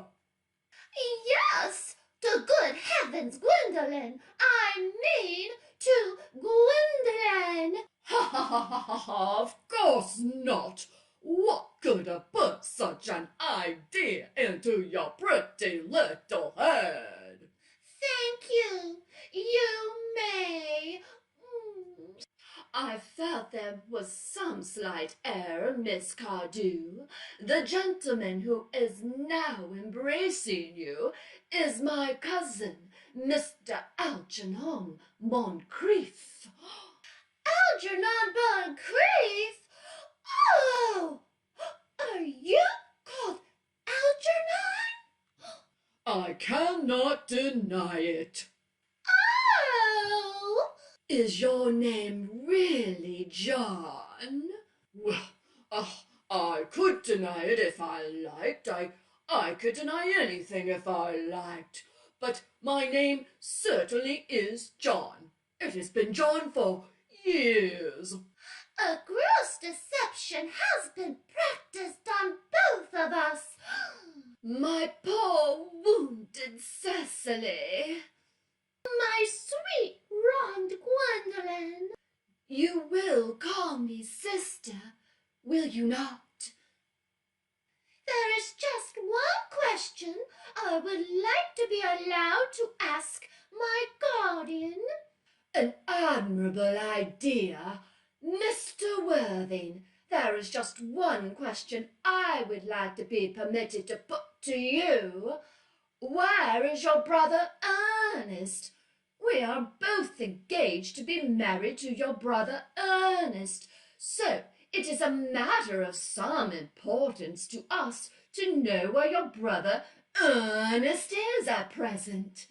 Yes, to good heavens, Gwendolyn. I mean to Gwendolyn. Ha ha ha ha ha! Of course not! What could have put such an idea into your pretty little head? Thank you. You may. I felt there was some slight error, Miss Cardew. The gentleman who is now embracing you is my cousin, Mr. Algernon Moncrief. Algernon Moncrief? Oh! Are you called Algernon? I cannot deny it. Oh! Is your name really John? Well, I could deny it if I liked. I could deny anything if I liked. But my name certainly is John. It has been John for years. A gross deception has been practiced on both of us. My poor wounded Cecily. My sweet wronged Gwendolyn. You will call me sister, will you not? There is just one question I would like to be allowed to ask my guardian. An admirable idea. Mr. Worthing, there is just one question I would like to be permitted to put to you. Where is your brother Earnest? We are both engaged to be married to your brother Earnest, so it is a matter of some importance to us to know where your brother Earnest is at present.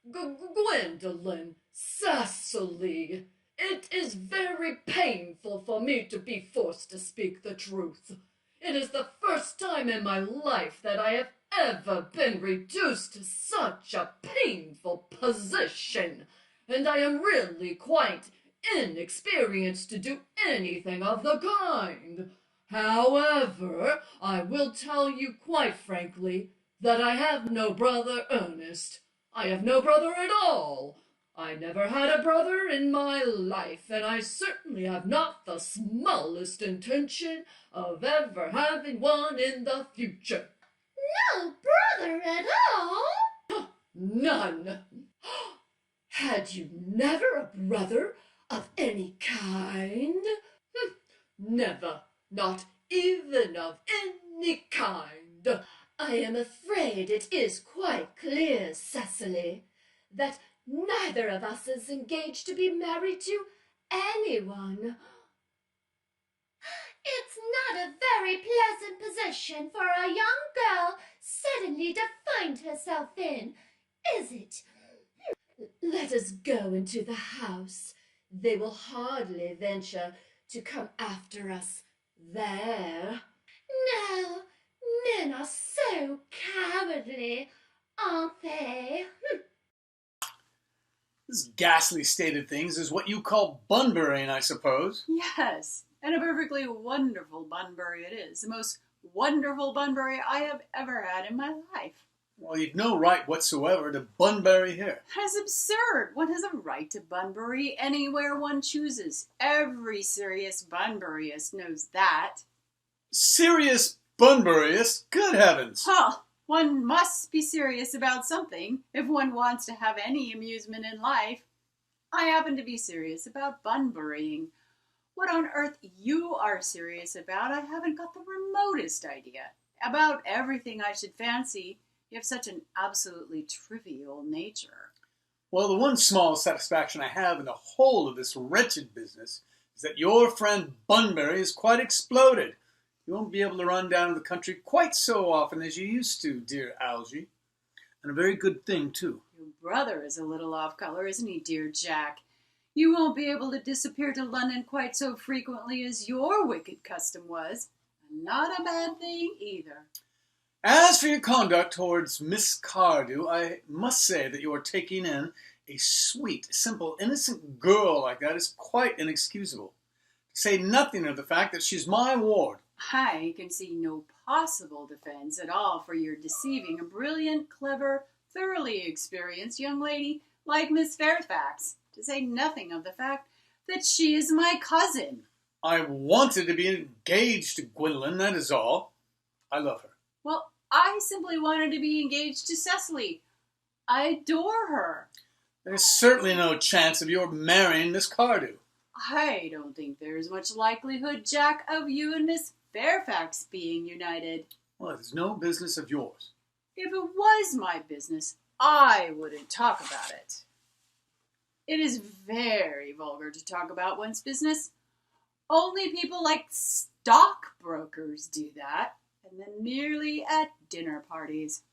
Gwendolyn, Cecily, it is very painful for me to be forced to speak the truth. It is the first time in my life that I have ever been reduced to such a painful position, and I am really quite inexperienced to do anything of the kind. However, I will tell you quite frankly that I have no brother Ernest. I have no brother at all. I never had a brother in my life, and I certainly have not the smallest intention of ever having one in the future. No brother at all? None. Had you never a brother of any kind? Never, not even of any kind. I am afraid it is quite clear, Cecily, that neither of us is engaged to be married to anyone. It's not a very pleasant position for a young girl suddenly to find herself in, is it? Let us go into the house. They will hardly venture to come after us there. No, men are so cowardly, aren't they? This ghastly state of things is what you call Bunburying, I suppose. Yes, and a perfectly wonderful Bunbury it is. The most wonderful Bunbury I have ever had in my life. Well, you've no right whatsoever to Bunbury here. That's absurd. One has a right to Bunbury anywhere one chooses. Every serious Bunburyist knows that. Serious Bunburyist? Good heavens! Well, one must be serious about something if one wants to have any amusement in life. I happen to be serious about Bunburying. What on earth you are serious about, I haven't got the remotest idea. About everything I should fancy, you have such an absolutely trivial nature. Well, the one small satisfaction I have in the whole of this wretched business is that your friend Bunbury is quite exploded. You won't be able to run down to the country quite so often as you used to, dear Algy. And a very good thing, too. Your brother is a little off color, isn't he, dear Jack? You won't be able to disappear to London quite so frequently as your wicked custom was. And not a bad thing, either. As for your conduct towards Miss Cardew, I must say that you are taking in a sweet, simple, innocent girl like that is quite inexcusable. To say nothing of the fact that she's my ward. I can see no possible defense at all for your deceiving a brilliant, clever, thoroughly experienced young lady like Miss Fairfax, to say nothing of the fact that she is my cousin. I wanted to be engaged to Gwendolen, that is all. I love her. Well, I simply wanted to be engaged to Cecily. I adore her. There's certainly no chance of your marrying Miss Cardew. I don't think there's much likelihood, Jack, of you and Miss Fairfax being united. Well, it's no business of yours. If it was my business, I wouldn't talk about it. It is very vulgar to talk about one's business. Only people like stockbrokers do that, and then merely at dinner parties.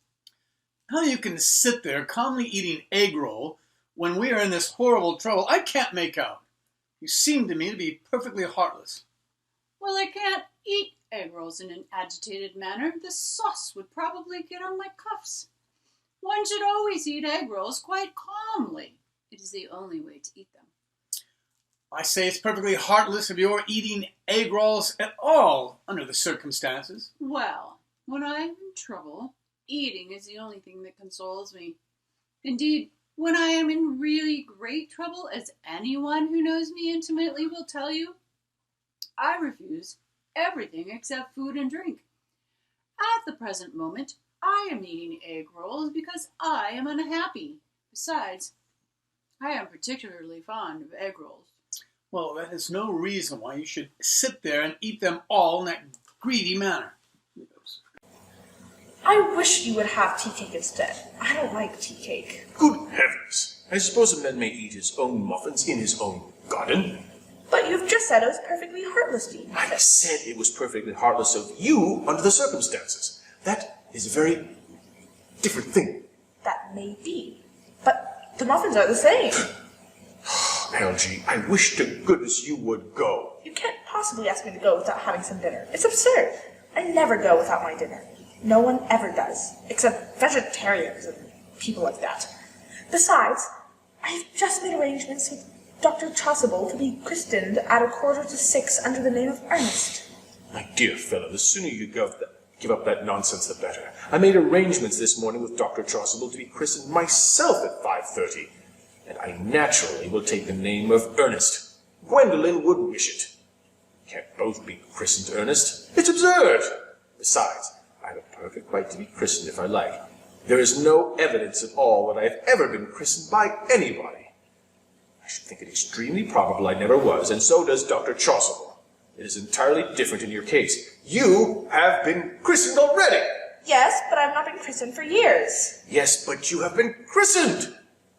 How you can sit there calmly eating egg roll when we are in this horrible trouble, I can't make out. You seem to me to be perfectly heartless. Well, I can't eat egg rolls in an agitated manner. The sauce would probably get on my cuffs. One should always eat egg rolls quite calmly. It is the only way to eat them. I say it's perfectly heartless of your eating egg rolls at all under the circumstances. Well, when I'm in trouble, eating is the only thing that consoles me. Indeed, when I am in really great trouble, as anyone who knows me intimately will tell you, I refuse everything except food and drink. At the present moment, I am eating egg rolls because I am unhappy. Besides, I am particularly fond of egg rolls. Well, that is no reason why you should sit there and eat them all in that greedy manner. I wish you would have tea cake instead. I don't like tea cake. Good heavens! I suppose a man may eat his own muffins in his own garden. But you've just said it was perfectly heartless to eat. I said it was perfectly heartless of you under the circumstances. That is a very different thing. That may be. But the muffins are the same. Algy, I wish to goodness you would go. You can't possibly ask me to go without having some dinner. It's absurd. I never go without my dinner. No one ever does, except vegetarians and people like that. Besides, I've just made arrangements with Dr. Chasuble to be christened at 5:45 under the name of Earnest. My dear fellow, the sooner you give up that nonsense, the better. I made arrangements this morning with Dr. Chasuble to be christened myself at 5:30, and I naturally will take the name of Earnest. Gwendolen would wish it. Can't both be christened Earnest. It's absurd. Besides, I have a perfect right to be christened if I like. There is no evidence at all that I have ever been christened by anybody. I should think it extremely probable I never was, and so does Dr. Chasuble. It is entirely different in your case. You have been christened already! Yes, but I've not been christened for years. Yes, but you have been christened!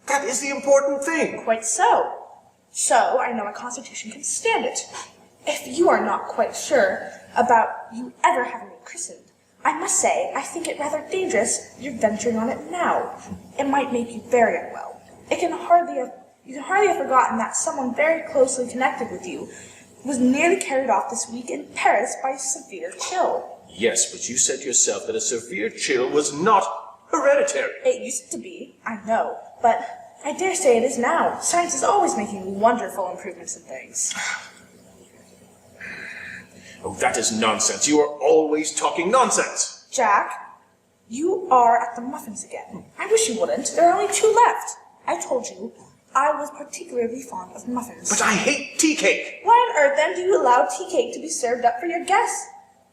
That is the important thing. Quite so. So, I know my constitution can stand it. If you are not quite sure about you ever having been christened, I must say I think it rather dangerous you're venturing on it now. It might make you very unwell. You can hardly have forgotten that someone very closely connected with you was nearly carried off this week in Paris by a severe chill. Yes, but you said yourself that a severe chill was not hereditary. It used to be, I know, but I dare say it is now. Science is always making wonderful improvements in things. Oh, that is nonsense. You are always talking nonsense. Jack, you are at the muffins again. I wish you wouldn't. There are only 2 left. I told you I was particularly fond of muffins. But I hate tea cake. Why on earth then do you allow tea cake to be served up for your guests?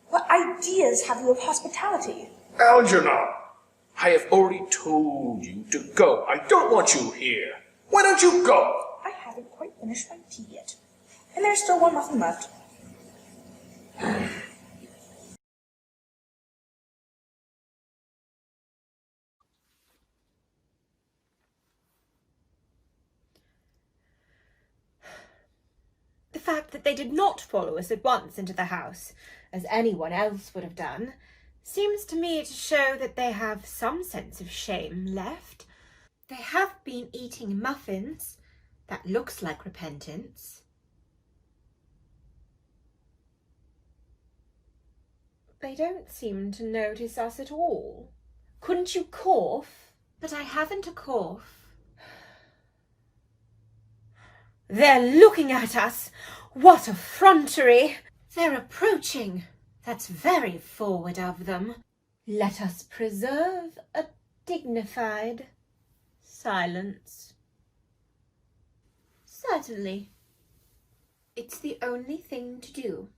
What ideas have you of hospitality? Algernon, I have already told you to go. I don't want you here. Why don't you go? I haven't quite finished my tea yet. And there's still 1 muffin left. The fact that they did not follow us at once into the house, as anyone else would have done, seems to me to show that they have some sense of shame left. They have been eating muffins. That looks like repentance. They don't seem to notice us at all. Couldn't you cough? But I haven't a cough. They're looking at us! What effrontery! They're approaching. That's very forward of them. Let us preserve a dignified silence. Certainly. It's the only thing to do.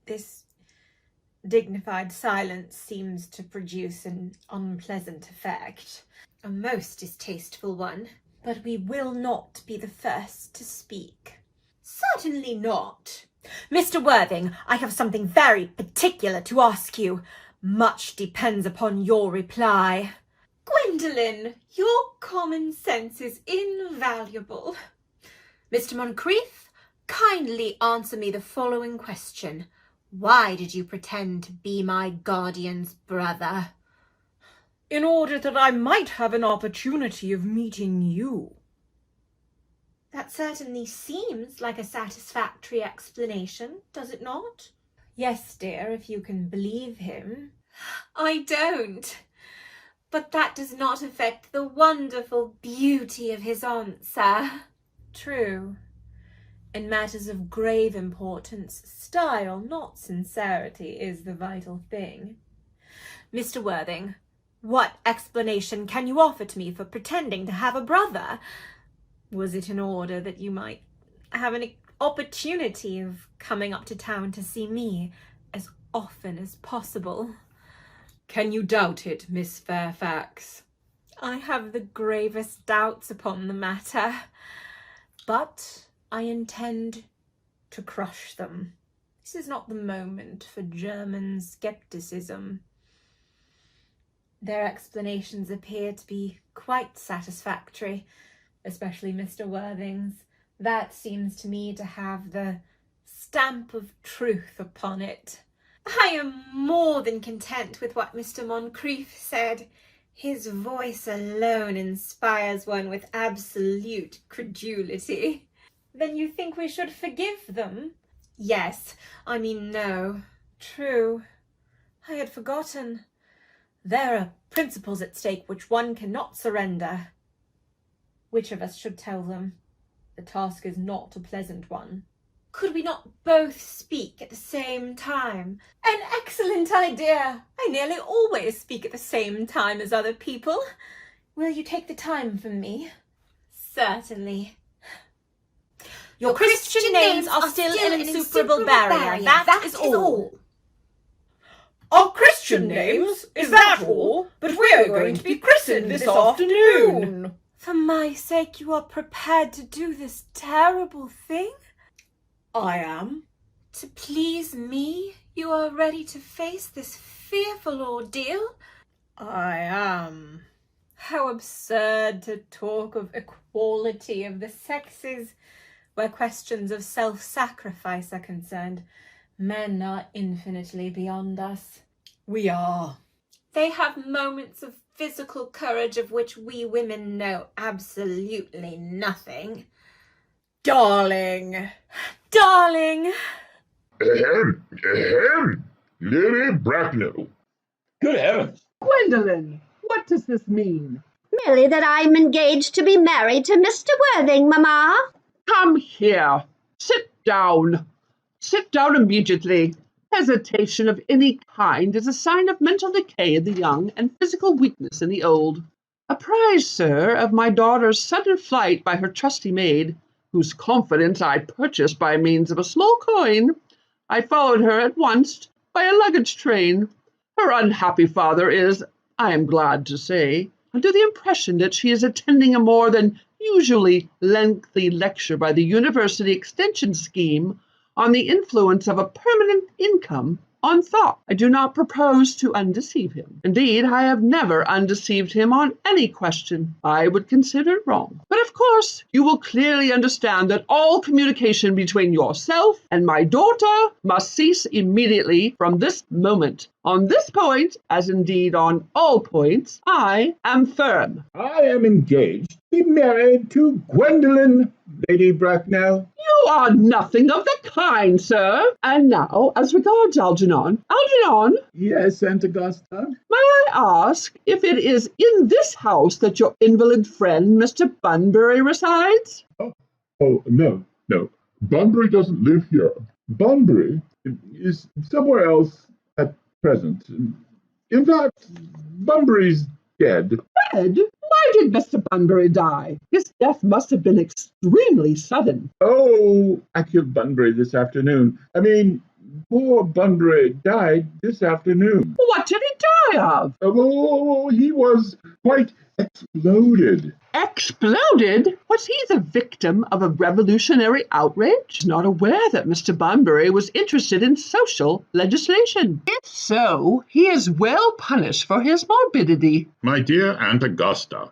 This dignified silence seems to produce an unpleasant effect, a most distasteful one, but we will not be the first to speak. Certainly not. Mr. Worthing, I have something very particular to ask you. Much depends upon your reply. Gwendolen, your common sense is invaluable. Mr. Moncrief, kindly answer me the following question. Why did you pretend to be my guardian's brother? In order that I might have an opportunity of meeting you. That certainly seems like a satisfactory explanation, does it not? Yes, dear, if you can believe him. I don't. But that does not affect the wonderful beauty of his answer. True. In matters of grave importance, style, not sincerity, is the vital thing. Mr. Worthing, what explanation can you offer to me for pretending to have a brother? Was it in order that you might have an opportunity of coming up to town to see me as often as possible? Can you doubt it, Miss Fairfax? I have the gravest doubts upon the matter, but I intend to crush them. This is not the moment for German scepticism. Their explanations appear to be quite satisfactory, especially Mr. Worthing's. That seems to me to have the stamp of truth upon it. I am more than content with what Mr. Moncrief said. His voice alone inspires one with absolute credulity. Then you think we should forgive them? Yes, I mean no. True. I had forgotten. There are principles at stake which one cannot surrender. Which of us should tell them? The task is not a pleasant one. Could we not both speak at the same time? An excellent idea! I nearly always speak at the same time as other people. Will you take the time from me? Certainly. Your Christian names are still an insuperable barrier. That is all. Our Christian names? Is that all? But we are going to be christened this afternoon. For my sake, you are prepared to do this terrible thing? I am. To please me, you are ready to face this fearful ordeal? I am. How absurd to talk of equality of the sexes. Where questions of self-sacrifice are concerned, men are infinitely beyond us. We are. They have moments of physical courage of which we women know absolutely nothing. Darling. Darling! Lady Bracknell. Good heavens. Gwendolen, what does this mean? Merely that I'm engaged to be married to Mr. Worthing, Mamma. Come here. Sit down. Sit down immediately. Hesitation of any kind is a sign of mental decay in the young and physical weakness in the old. Apprised, sir, of my daughter's sudden flight by her trusty maid, whose confidence I purchased by means of a small coin, I followed her at once by a luggage train. Her unhappy father is, I am glad to say, under the impression that she is attending a more than usually lengthy lecture by the University Extension Scheme on the influence of a permanent income on thought. I do not propose to undeceive him. Indeed, I have never undeceived him on any question I would consider wrong. But of course, you will clearly understand that all communication between yourself and my daughter must cease immediately from this moment. On this point, as indeed on all points, I am firm. I am engaged to be married to Gwendolen, Lady Bracknell. You are nothing of the kind, sir. And now, as regards Algernon. Algernon? Yes, Aunt Augusta? May I ask if it is in this house that your invalid friend, Mr. Bunbury, resides? Oh, no. Bunbury doesn't live here. Bunbury is somewhere else at present. In fact, Bunbury's dead. Dead? Why did Mr. Bunbury die? His death must have been extremely sudden. Oh, I killed Bunbury this afternoon. Poor Bunbury died this afternoon. What did he die of? Oh, he was quite exploded. Exploded? Was he the victim of a revolutionary outrage? Not aware that Mr. Bunbury was interested in social legislation. If so, he is well punished for his morbidity. My dear Aunt Augusta,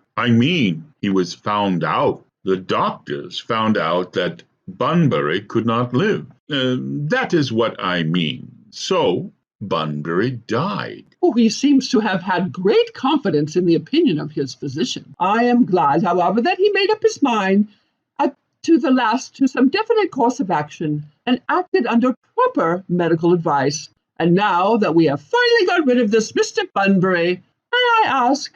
he was found out. The doctors found out that Bunbury could not live. That is what I mean. So, Bunbury died. Oh, he seems to have had great confidence in the opinion of his physician. I am glad, however, that he made up his mind to the last to some definite course of action and acted under proper medical advice. And now that we have finally got rid of this Mr. Bunbury, may I ask,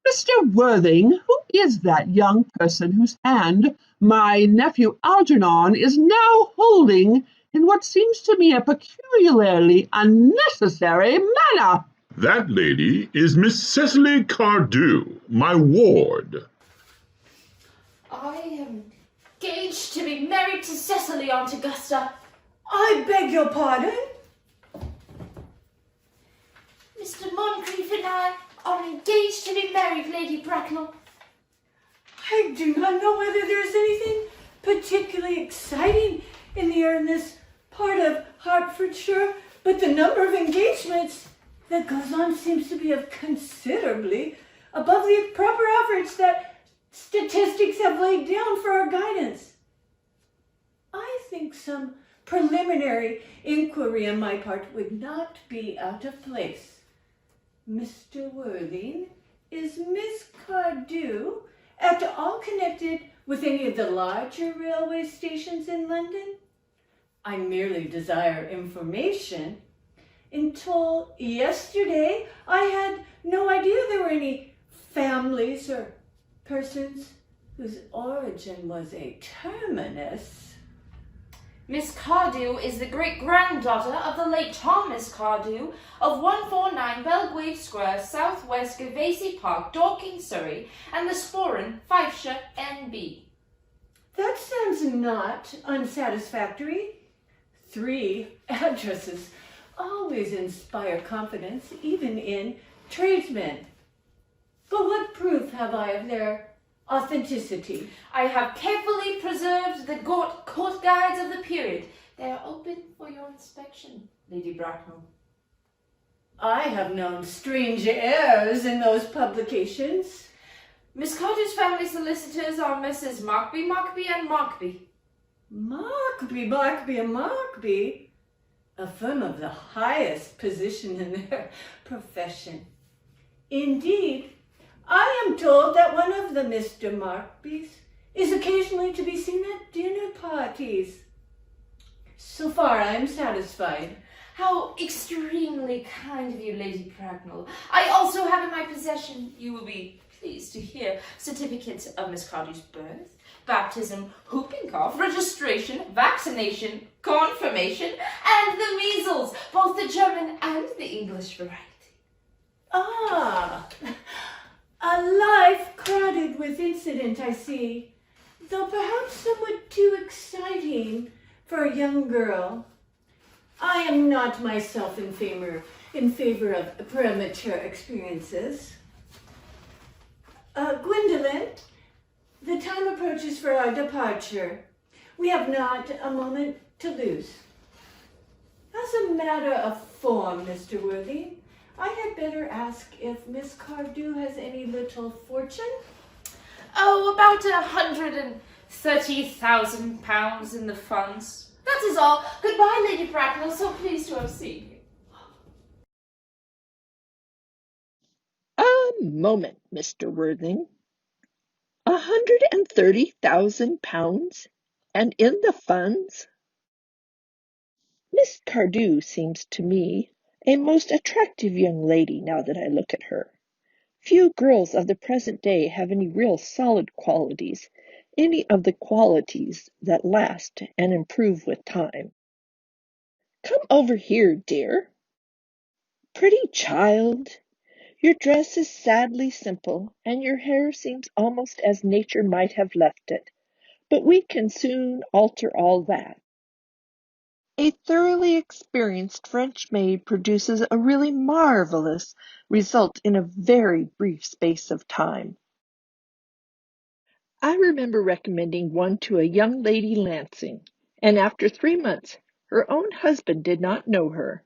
Mr. Worthing, who is that young person whose hand my nephew Algernon is now holding in what seems to me a peculiarly unnecessary manner? That lady is Miss Cecily Cardew, my ward. I am engaged to be married to Cecily, Aunt Augusta. I beg your pardon? Mr. Moncrief and I are engaged to be married, Lady Bracknell. I do not know whether there's anything particularly exciting in the Earnest part of Hertfordshire, but the number of engagements that goes on seems to be of considerably above the proper average that statistics have laid down for our guidance. I think some preliminary inquiry on my part would not be out of place. Mr. Worthing, is Miss Cardew at all connected with any of the larger railway stations in London? I merely desire information. Until yesterday, I had no idea there were any families or persons whose origin was a terminus. Miss Cardew is the great-granddaughter of the late Thomas Cardew of 149 Belgrave Square, Southwest Gavesey Park, Dorking, Surrey, and the Sporran, Fifeshire, N.B. That sounds not unsatisfactory. 3 addresses always inspire confidence, even in tradesmen. But what proof have I of their authenticity? I have carefully preserved the court guides of the period. They are open for your inspection, Lady Bracknell. I have known strange errors in those publications. Miss Cardew's family solicitors are Messrs. Markby, and Markby. Markby, and Markby? A firm of the highest position in their profession. Indeed, I am told that one of the Mr. Markbys is occasionally to be seen at dinner parties. So far, I am satisfied. How extremely kind of you, Lady Bracknell. I also have in my possession, you will be pleased to hear, certificates of Miss Cardew's birth, baptism, whooping cough, registration, vaccination, confirmation, and the measles, both the German and the English variety. Ah, a life crowded with incident, I see, though perhaps somewhat too exciting for a young girl. I am not myself in favor of premature experiences. Gwendolyn, the time approaches for our departure. We have not a moment to lose. As a matter of form, Mr. Worthing, I had better ask if Miss Cardew has any little fortune. Oh, about £130,000 in the funds. That is all. Goodbye, Lady Bracknell. So pleased to have seen you. A moment, Mr. Worthing. £130,000, and in the funds? Miss Cardew seems to me a most attractive young lady now that I look at her. Few girls of the present day have any real solid qualities, any of the qualities that last and improve with time. Come over here, dear. Pretty child. Your dress is sadly simple, and your hair seems almost as nature might have left it, but we can soon alter all that. A thoroughly experienced French maid produces a really marvelous result in a very brief space of time. I remember recommending one to a young lady Lansing, and after 3 months, her own husband did not know her.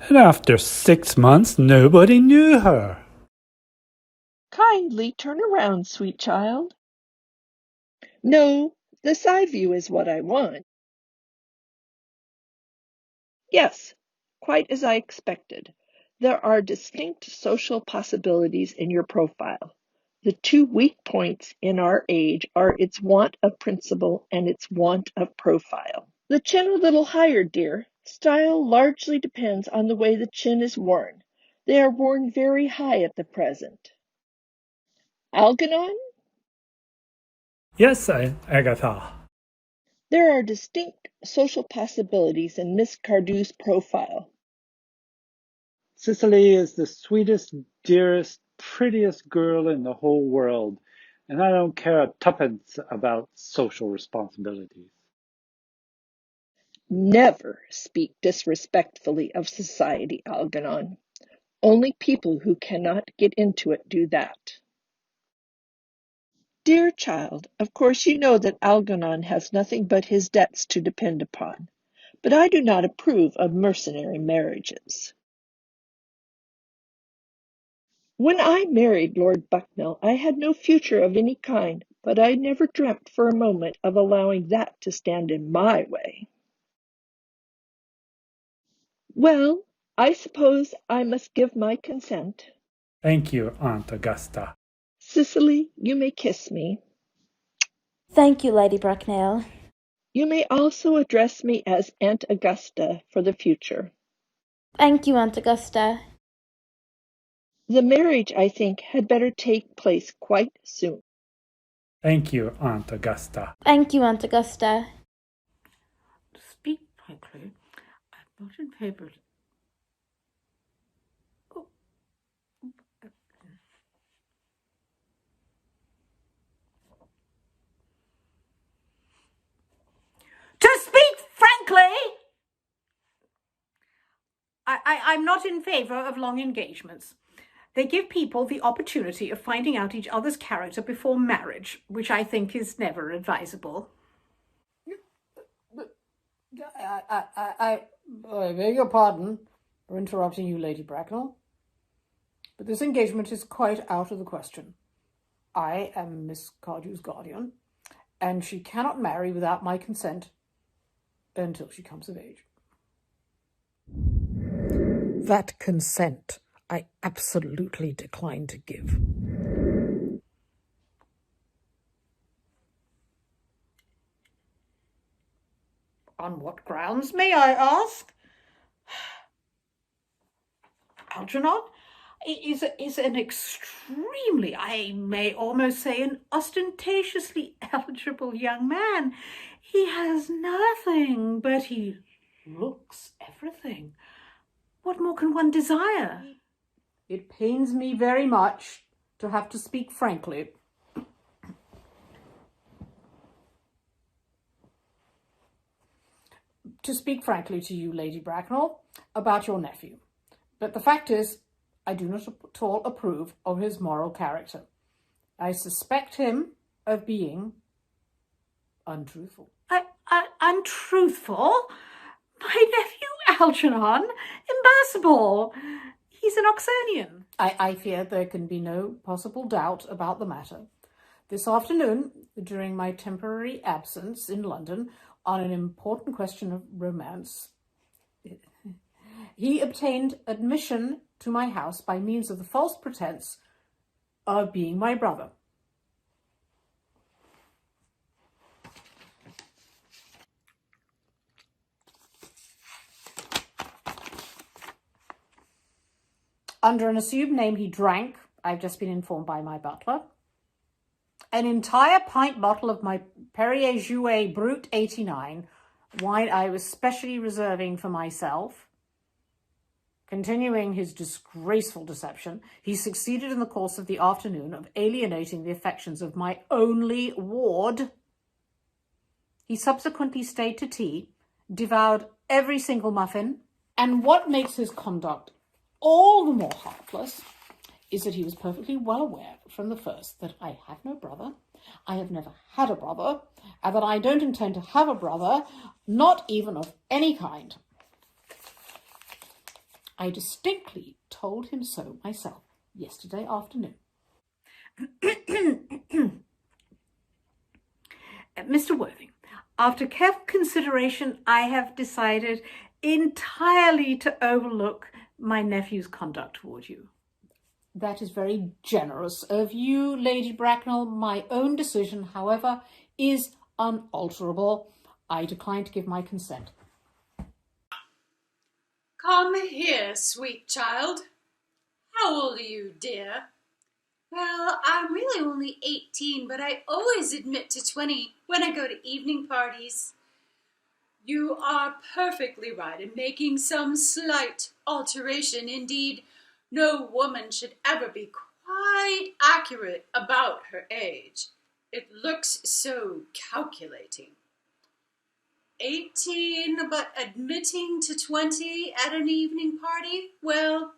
And after 6 months, nobody knew her. Kindly turn around, sweet child. No, the side view is what I want. Yes, quite as I expected. There are distinct social possibilities in your profile. The 2 weak points in our age are its want of principle and its want of profile. The chin a little higher, dear. Style largely depends on the way the chin is worn. They are worn very high at the present. Algernon? Yes, Agatha. There are distinct social possibilities in Miss Cardew's profile. Cicely is the sweetest, dearest, prettiest girl in the whole world, and I don't care a tuppence about social responsibilities. Never speak disrespectfully of society, Algernon. Only people who cannot get into it do that. Dear child, of course you know that Algernon has nothing but his debts to depend upon, but I do not approve of mercenary marriages. When I married Lord Bucknell, I had no future of any kind, but I never dreamt for a moment of allowing that to stand in my way. Well, I suppose I must give my consent. Thank you, Aunt Augusta. Cicely, you may kiss me. Thank you, Lady Bracknell. You may also address me as Aunt Augusta for the future. Thank you, Aunt Augusta. The marriage, I think, had better take place quite soon. Thank you, Aunt Augusta. Thank you, Aunt Augusta. frankly, I'm not in favor. Oh. To speak frankly, I'm not in favor of long engagements. They give people the opportunity of finding out each other's character before marriage, which I think is never advisable. I beg your pardon for interrupting you, Lady Bracknell, but this engagement is quite out of the question. I am Miss Cardew's guardian, and she cannot marry without my consent until she comes of age. That consent I absolutely decline to give. On what grounds, may I ask? Algernon is an extremely, I may almost say, an ostentatiously eligible young man. He has nothing, but he looks everything. What more can one desire? It pains me very much to have to speak frankly. To speak frankly to you, Lady Bracknell, about your nephew. But the fact is, I do not at all approve of his moral character. I suspect him of being untruthful. Untruthful? My nephew Algernon? Impossible! He's an Oxonian. I fear there can be no possible doubt about the matter. This afternoon, during my temporary absence in London on an important question of romance, he obtained admission to my house by means of the false pretense of being my brother. Under an assumed name, he drank, I've just been informed by my butler, an entire pint bottle of my Perrier Jouet Brut 89, wine I was specially reserving for myself. Continuing his disgraceful deception, he succeeded in the course of the afternoon of alienating the affections of my only ward. He subsequently stayed to tea, devoured every single muffin, and what makes his conduct all the more heartless is that he was perfectly well aware from the first that I have no brother, I have never had a brother, and that I don't intend to have a brother, not even of any kind. I distinctly told him so myself yesterday afternoon. Mr. Worthing, after careful consideration, I have decided entirely to overlook my nephew's conduct toward you. That is very generous of you, Lady Bracknell. My own decision, however, is unalterable. I decline to give my consent. Come here, sweet child. How old are you, dear? Well, I'm really only 18, but I always admit to 20 when I go to evening parties. You are perfectly right in making some slight alteration. Indeed, no woman should ever be quite accurate about her age. It looks so calculating. 18, but admitting to 20 at an evening party? Well,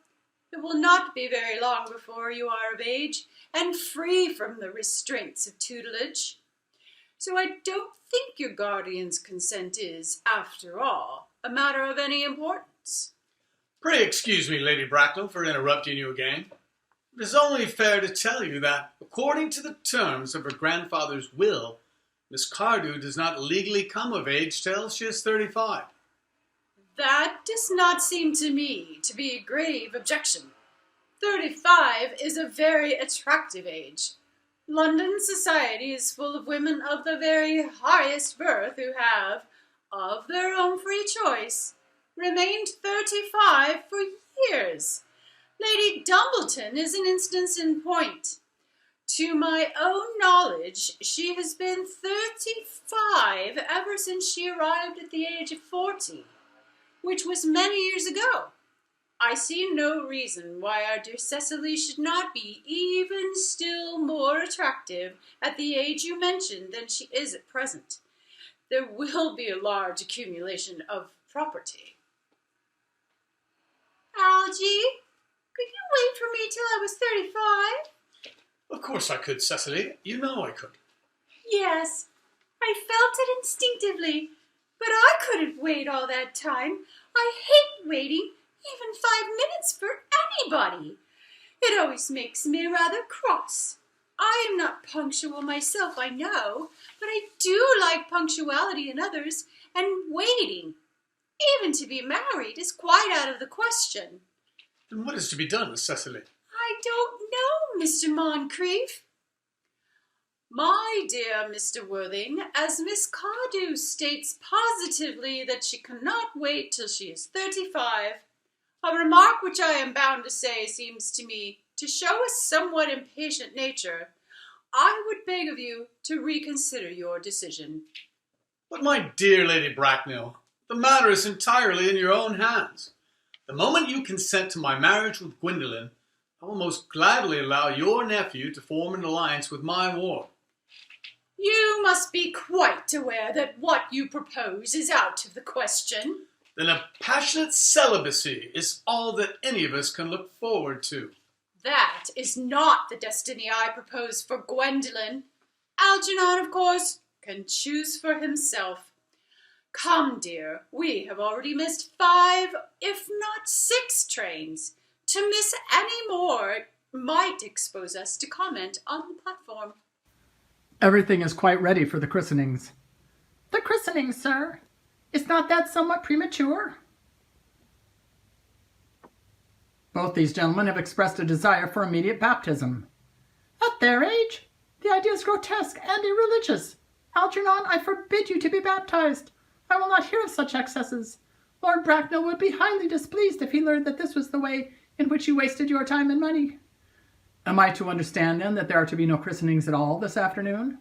it will not be very long before you are of age and free from the restraints of tutelage. So I don't think your guardian's consent is, after all, a matter of any importance. Pray excuse me, Lady Bracknell, for interrupting you again. It is only fair to tell you that, according to the terms of her grandfather's will, Miss Cardew does not legally come of age till she is 35. That does not seem to me to be a grave objection. 35 is a very attractive age. London society is full of women of the very highest birth who have, of their own free choice, remained 35 for years. Lady Dumbleton is an instance in point. To my own knowledge, she has been 35 ever since she arrived at the age of 40, which was many years ago. I see no reason why our dear Cecily should not be even still more attractive at the age you mentioned than she is at present. There will be a large accumulation of property. Algy, could you wait for me till I was 35? Of course I could, Cecily. You know I could. Yes, I felt it instinctively, but I couldn't wait all that time. I hate waiting, even 5 minutes for anybody. It always makes me rather cross. I am not punctual myself, I know, but I do like punctuality in others, and waiting, even to be married, is quite out of the question. Then what is to be done, Cecily? I don't know, Mr. Moncrief. My dear Mr. Worthing, as Miss Cardew states positively that she cannot wait till she is 35, a remark which I am bound to say seems to me to show a somewhat impatient nature, I would beg of you to reconsider your decision. But my dear Lady Bracknell, the matter is entirely in your own hands. The moment you consent to my marriage with Gwendolen, I will most gladly allow your nephew to form an alliance with my ward. You must be quite aware that what you propose is out of the question. Then a passionate celibacy is all that any of us can look forward to. That is not the destiny I propose for Gwendolen. Algernon, of course, can choose for himself. Come, dear, we have already missed 5, if not 6 trains. To miss any more might expose us to comment on the platform. Everything is quite ready for the christenings. The christenings, sir? Is not that somewhat premature? Both these gentlemen have expressed a desire for immediate baptism. At their age, the idea is grotesque and irreligious. Algernon, I forbid you to be baptized. I will not hear of such excesses. Lord Bracknell would be highly displeased if he learned that this was the way in which you wasted your time and money. Am I to understand, then, that there are to be no christenings at all this afternoon?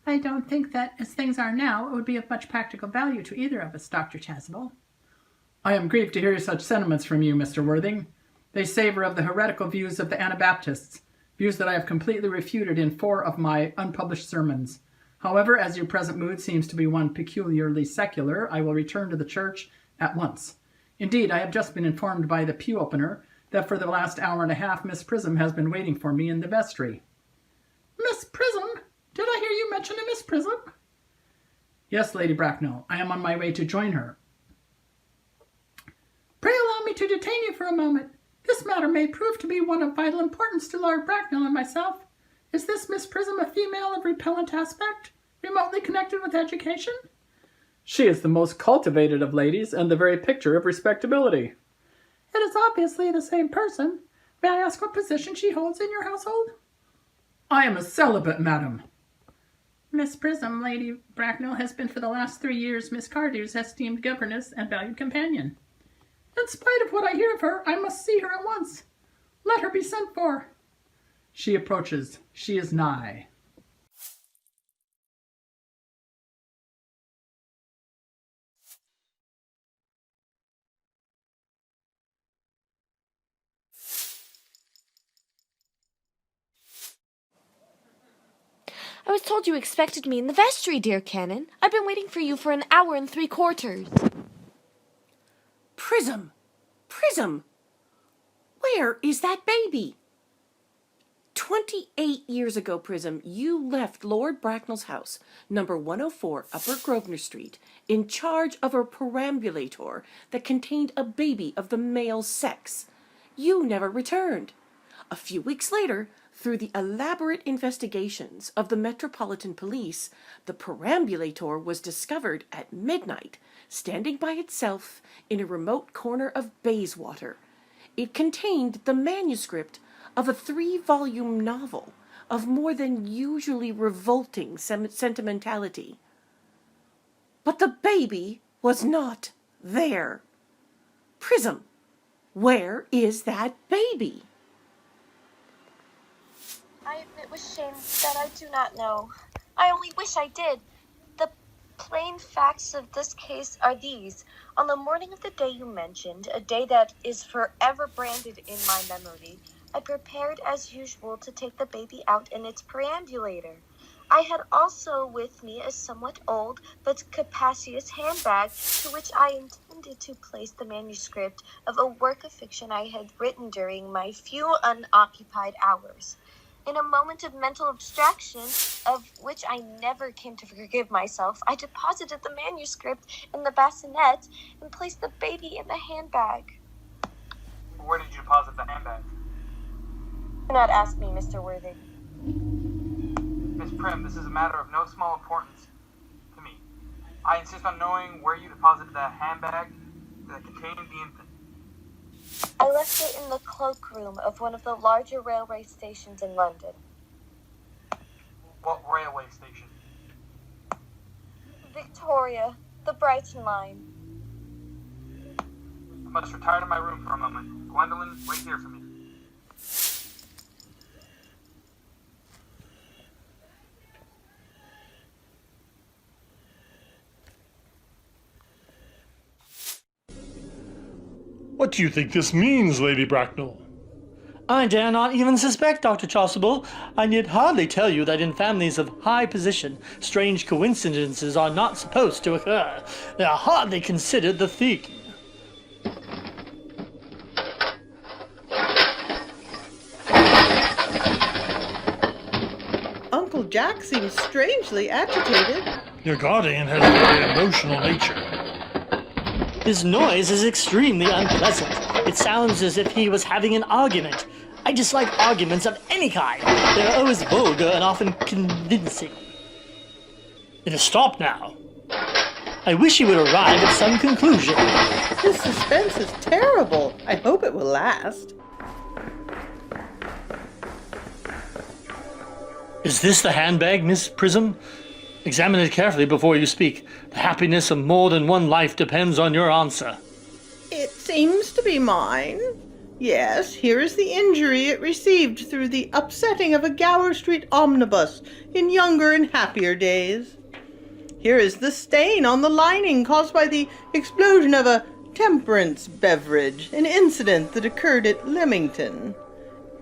I don't think that, as things are now, it would be of much practical value to either of us, Dr. Chasuble. I am grieved to hear such sentiments from you, Mr. Worthing. They savor of the heretical views of the Anabaptists, views that I have completely refuted in 4 of my unpublished sermons. However, as your present mood seems to be one peculiarly secular, I will return to the church at once. Indeed, I have just been informed by the pew opener that for the last hour and a half Miss Prism has been waiting for me in the vestry. Miss Prism? Did I hear you mention a Miss Prism? Yes, Lady Bracknell. I am on my way to join her. Pray allow me to detain you for a moment. This matter may prove to be one of vital importance to Lord Bracknell and myself. Is this Miss Prism a female of repellent aspect, remotely connected with education? She is the most cultivated of ladies and the very picture of respectability. It is obviously the same person. May I ask what position she holds in your household? I am a celibate, madam. Miss Prism, Lady Bracknell, has been for the last 3 years Miss Cardew's esteemed governess and valued companion. In spite of what I hear of her, I must see her at once. Let her be sent for. She approaches. She is nigh. I was told you expected me in the vestry, dear Canon. I've been waiting for you for an hour and 3/4. Prism! Prism! Where is that baby? 28 years ago, Prism, you left Lord Bracknell's house, number 104, Upper Grosvenor Street, in charge of a perambulator that contained a baby of the male sex. You never returned. A few weeks later, through the elaborate investigations of the Metropolitan Police, the perambulator was discovered at midnight, standing by itself in a remote corner of Bayswater. It contained the manuscript of a 3-volume novel of more than usually revolting sentimentality. But the baby was not there. Prism, where is that baby? I admit with shame that I do not know. I only wish I did. The plain facts of this case are these. On the morning of the day you mentioned, a day that is forever branded in my memory, I prepared as usual to take the baby out in its perambulator. I had also with me a somewhat old but capacious handbag to which I intended to place the manuscript of a work of fiction I had written during my few unoccupied hours. In a moment of mental abstraction, of which I never came to forgive myself, I deposited the manuscript in the bassinet and placed the baby in the handbag. Where did you deposit the handbag? Do not ask me, Mr. Worthing. Miss Prim, this is a matter of no small importance to me. I insist on knowing where you deposited that handbag that contained the infant. I left it in the cloakroom of one of the larger railway stations in London. What railway station? Victoria, the Brighton line. I must retire to my room for a moment. Gwendolyn, wait here for me. What do you think this means, Lady Bracknell? I dare not even suspect, Dr. Chasuble. I need hardly tell you that in families of high position, strange coincidences are not supposed to occur. They are hardly considered the thing. Uncle Jack seems strangely agitated. Your guardian has a very emotional nature. His noise is extremely unpleasant. It sounds as if he was having an argument. I dislike arguments of any kind. They are always vulgar and often convincing. It has stopped now. I wish he would arrive at some conclusion. This suspense is terrible. I hope it will last. Is this the handbag, Miss Prism? Examine it carefully before you speak. The happiness of more than one life depends on your answer. It seems to be mine. Yes, here is the injury it received through the upsetting of a Gower Street omnibus in younger and happier days. Here is the stain on the lining caused by the explosion of a temperance beverage, an incident that occurred at Leamington.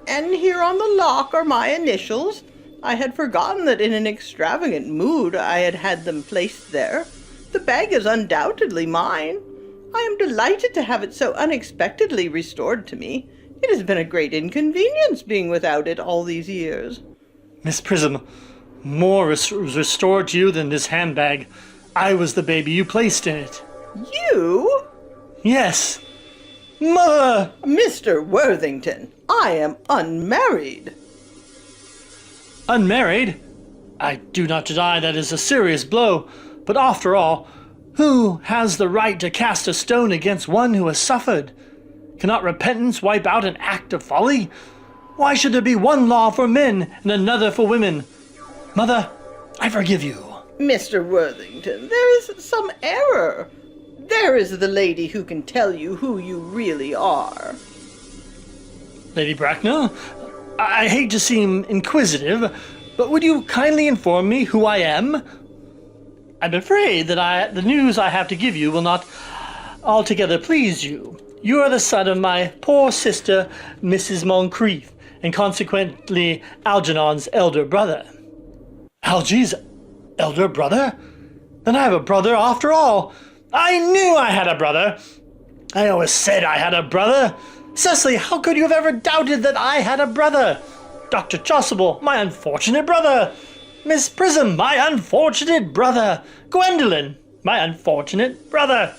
And here on the lock are my initials. I had forgotten that in an extravagant mood I had had them placed there. The bag is undoubtedly mine. I am delighted to have it so unexpectedly restored to me. It has been a great inconvenience being without it all these years. Miss Prism, more was restored to you than this handbag. I was the baby you placed in it. You? Yes. Mother! Mr. Worthington, I am unmarried. Unmarried? I do not deny that is a serious blow, but after all, who has the right to cast a stone against one who has suffered? Cannot repentance wipe out an act of folly? Why should there be one law for men and another for women? Mother, I forgive you. Mr. Worthington, there is some error. There is the lady who can tell you who you really are. Lady Bracknell, I hate to seem inquisitive, but would you kindly inform me who I am? I'm afraid that the news I have to give you will not altogether please you. You are the son of my poor sister, Mrs. Moncrief, and consequently Algernon's elder brother. Algy's elder brother? Then I have a brother after all. I knew I had a brother. I always said I had a brother. Cecily, how could you have ever doubted that I had a brother? Dr. Chasuble, my unfortunate brother. Miss Prism, my unfortunate brother. Gwendolen, my unfortunate brother.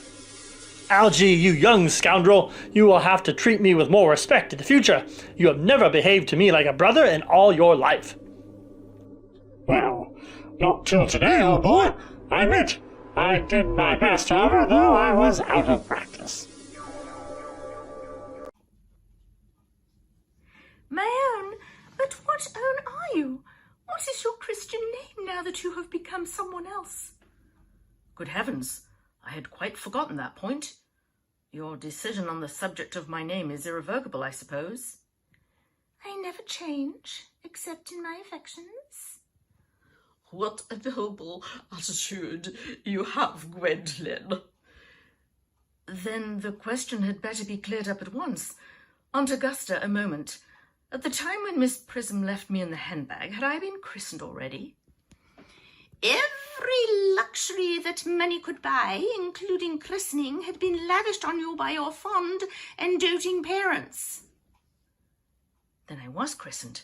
Algy, you young scoundrel, you will have to treat me with more respect in the future. You have never behaved to me like a brother in all your life. Well, not till today, old boy. I admit, I did my best, however, though I was out of practice. My own? But what own are you? What is your Christian name now that you have become someone else? Good heavens, I had quite forgotten that point. Your decision on the subject of my name is irrevocable, I suppose. I never change, except in my affections. What a noble attitude you have, Gwendolen. Then the question had better be cleared up at once. Aunt Augusta, a moment. At the time when Miss Prism left me in the handbag, had I been christened already? Every luxury that money could buy, including christening, had been lavished on you by your fond and doting parents. Then I was christened.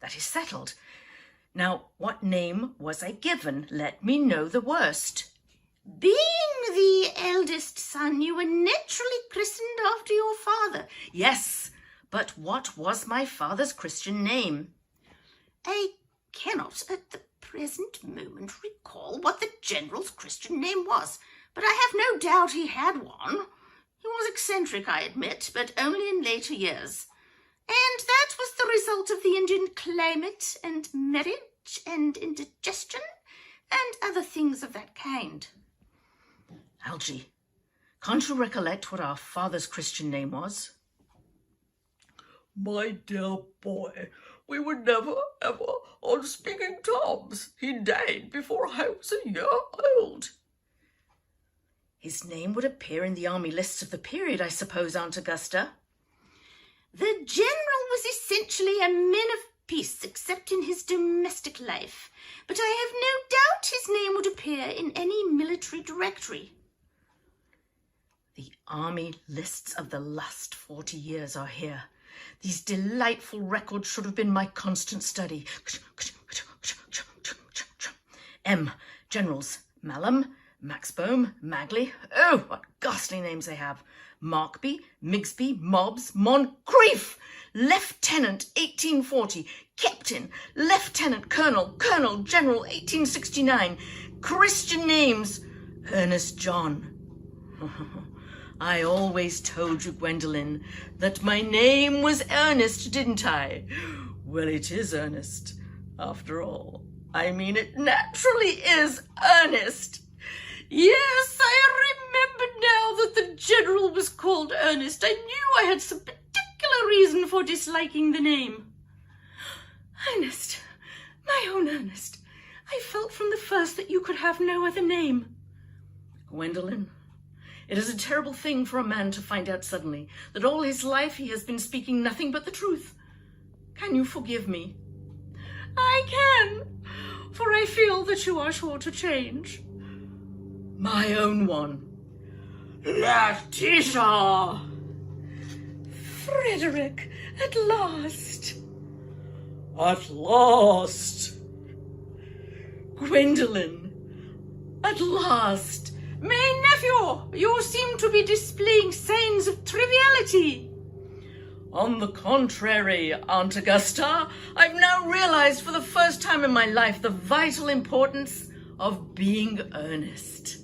That is settled. Now, what name was I given? Let me know the worst. Being the eldest son, you were naturally christened after your father. Yes, but what was my father's Christian name? I cannot at the present moment recall what the General's Christian name was, but I have no doubt he had one. He was eccentric, I admit, but only in later years. And that was the result of the Indian climate and marriage and indigestion and other things of that kind. Algy, can't you recollect what our father's Christian name was? My dear boy, we were never, ever on speaking terms. He died before I was a year old. His name would appear in the army lists of the period, I suppose, Aunt Augusta. The general was essentially a man of peace, except in his domestic life, but I have no doubt his name would appear in any military directory. The army lists of the last 40 years are here. These delightful records should have been my constant study. M. Generals. Malham, Maxbohm, Magley. Oh, what ghastly names they have. Markby, Migsby, Mobbs, Moncrief. Lieutenant, 1840. Captain, Lieutenant, Colonel, Colonel, General, 1869. Christian names. Earnest John. I always told you, Gwendolen, that my name was Earnest, didn't I? Well, it is Earnest, after all. I mean, it naturally is Earnest. Yes, I remember now that the general was called Earnest. I knew I had some particular reason for disliking the name. Earnest, my own Earnest, I felt from the first that you could have no other name. Gwendolen, it is a terrible thing for a man to find out suddenly that all his life he has been speaking nothing but the truth. Can you forgive me? I can, for I feel that you are sure to change. My own one. Letitia! Frederick, at last. At last. Gwendolen, at last. My nephew, you seem to be displaying signs of triviality. On the contrary, Aunt Augusta, I've now realized for the first time in my life the vital importance of being earnest.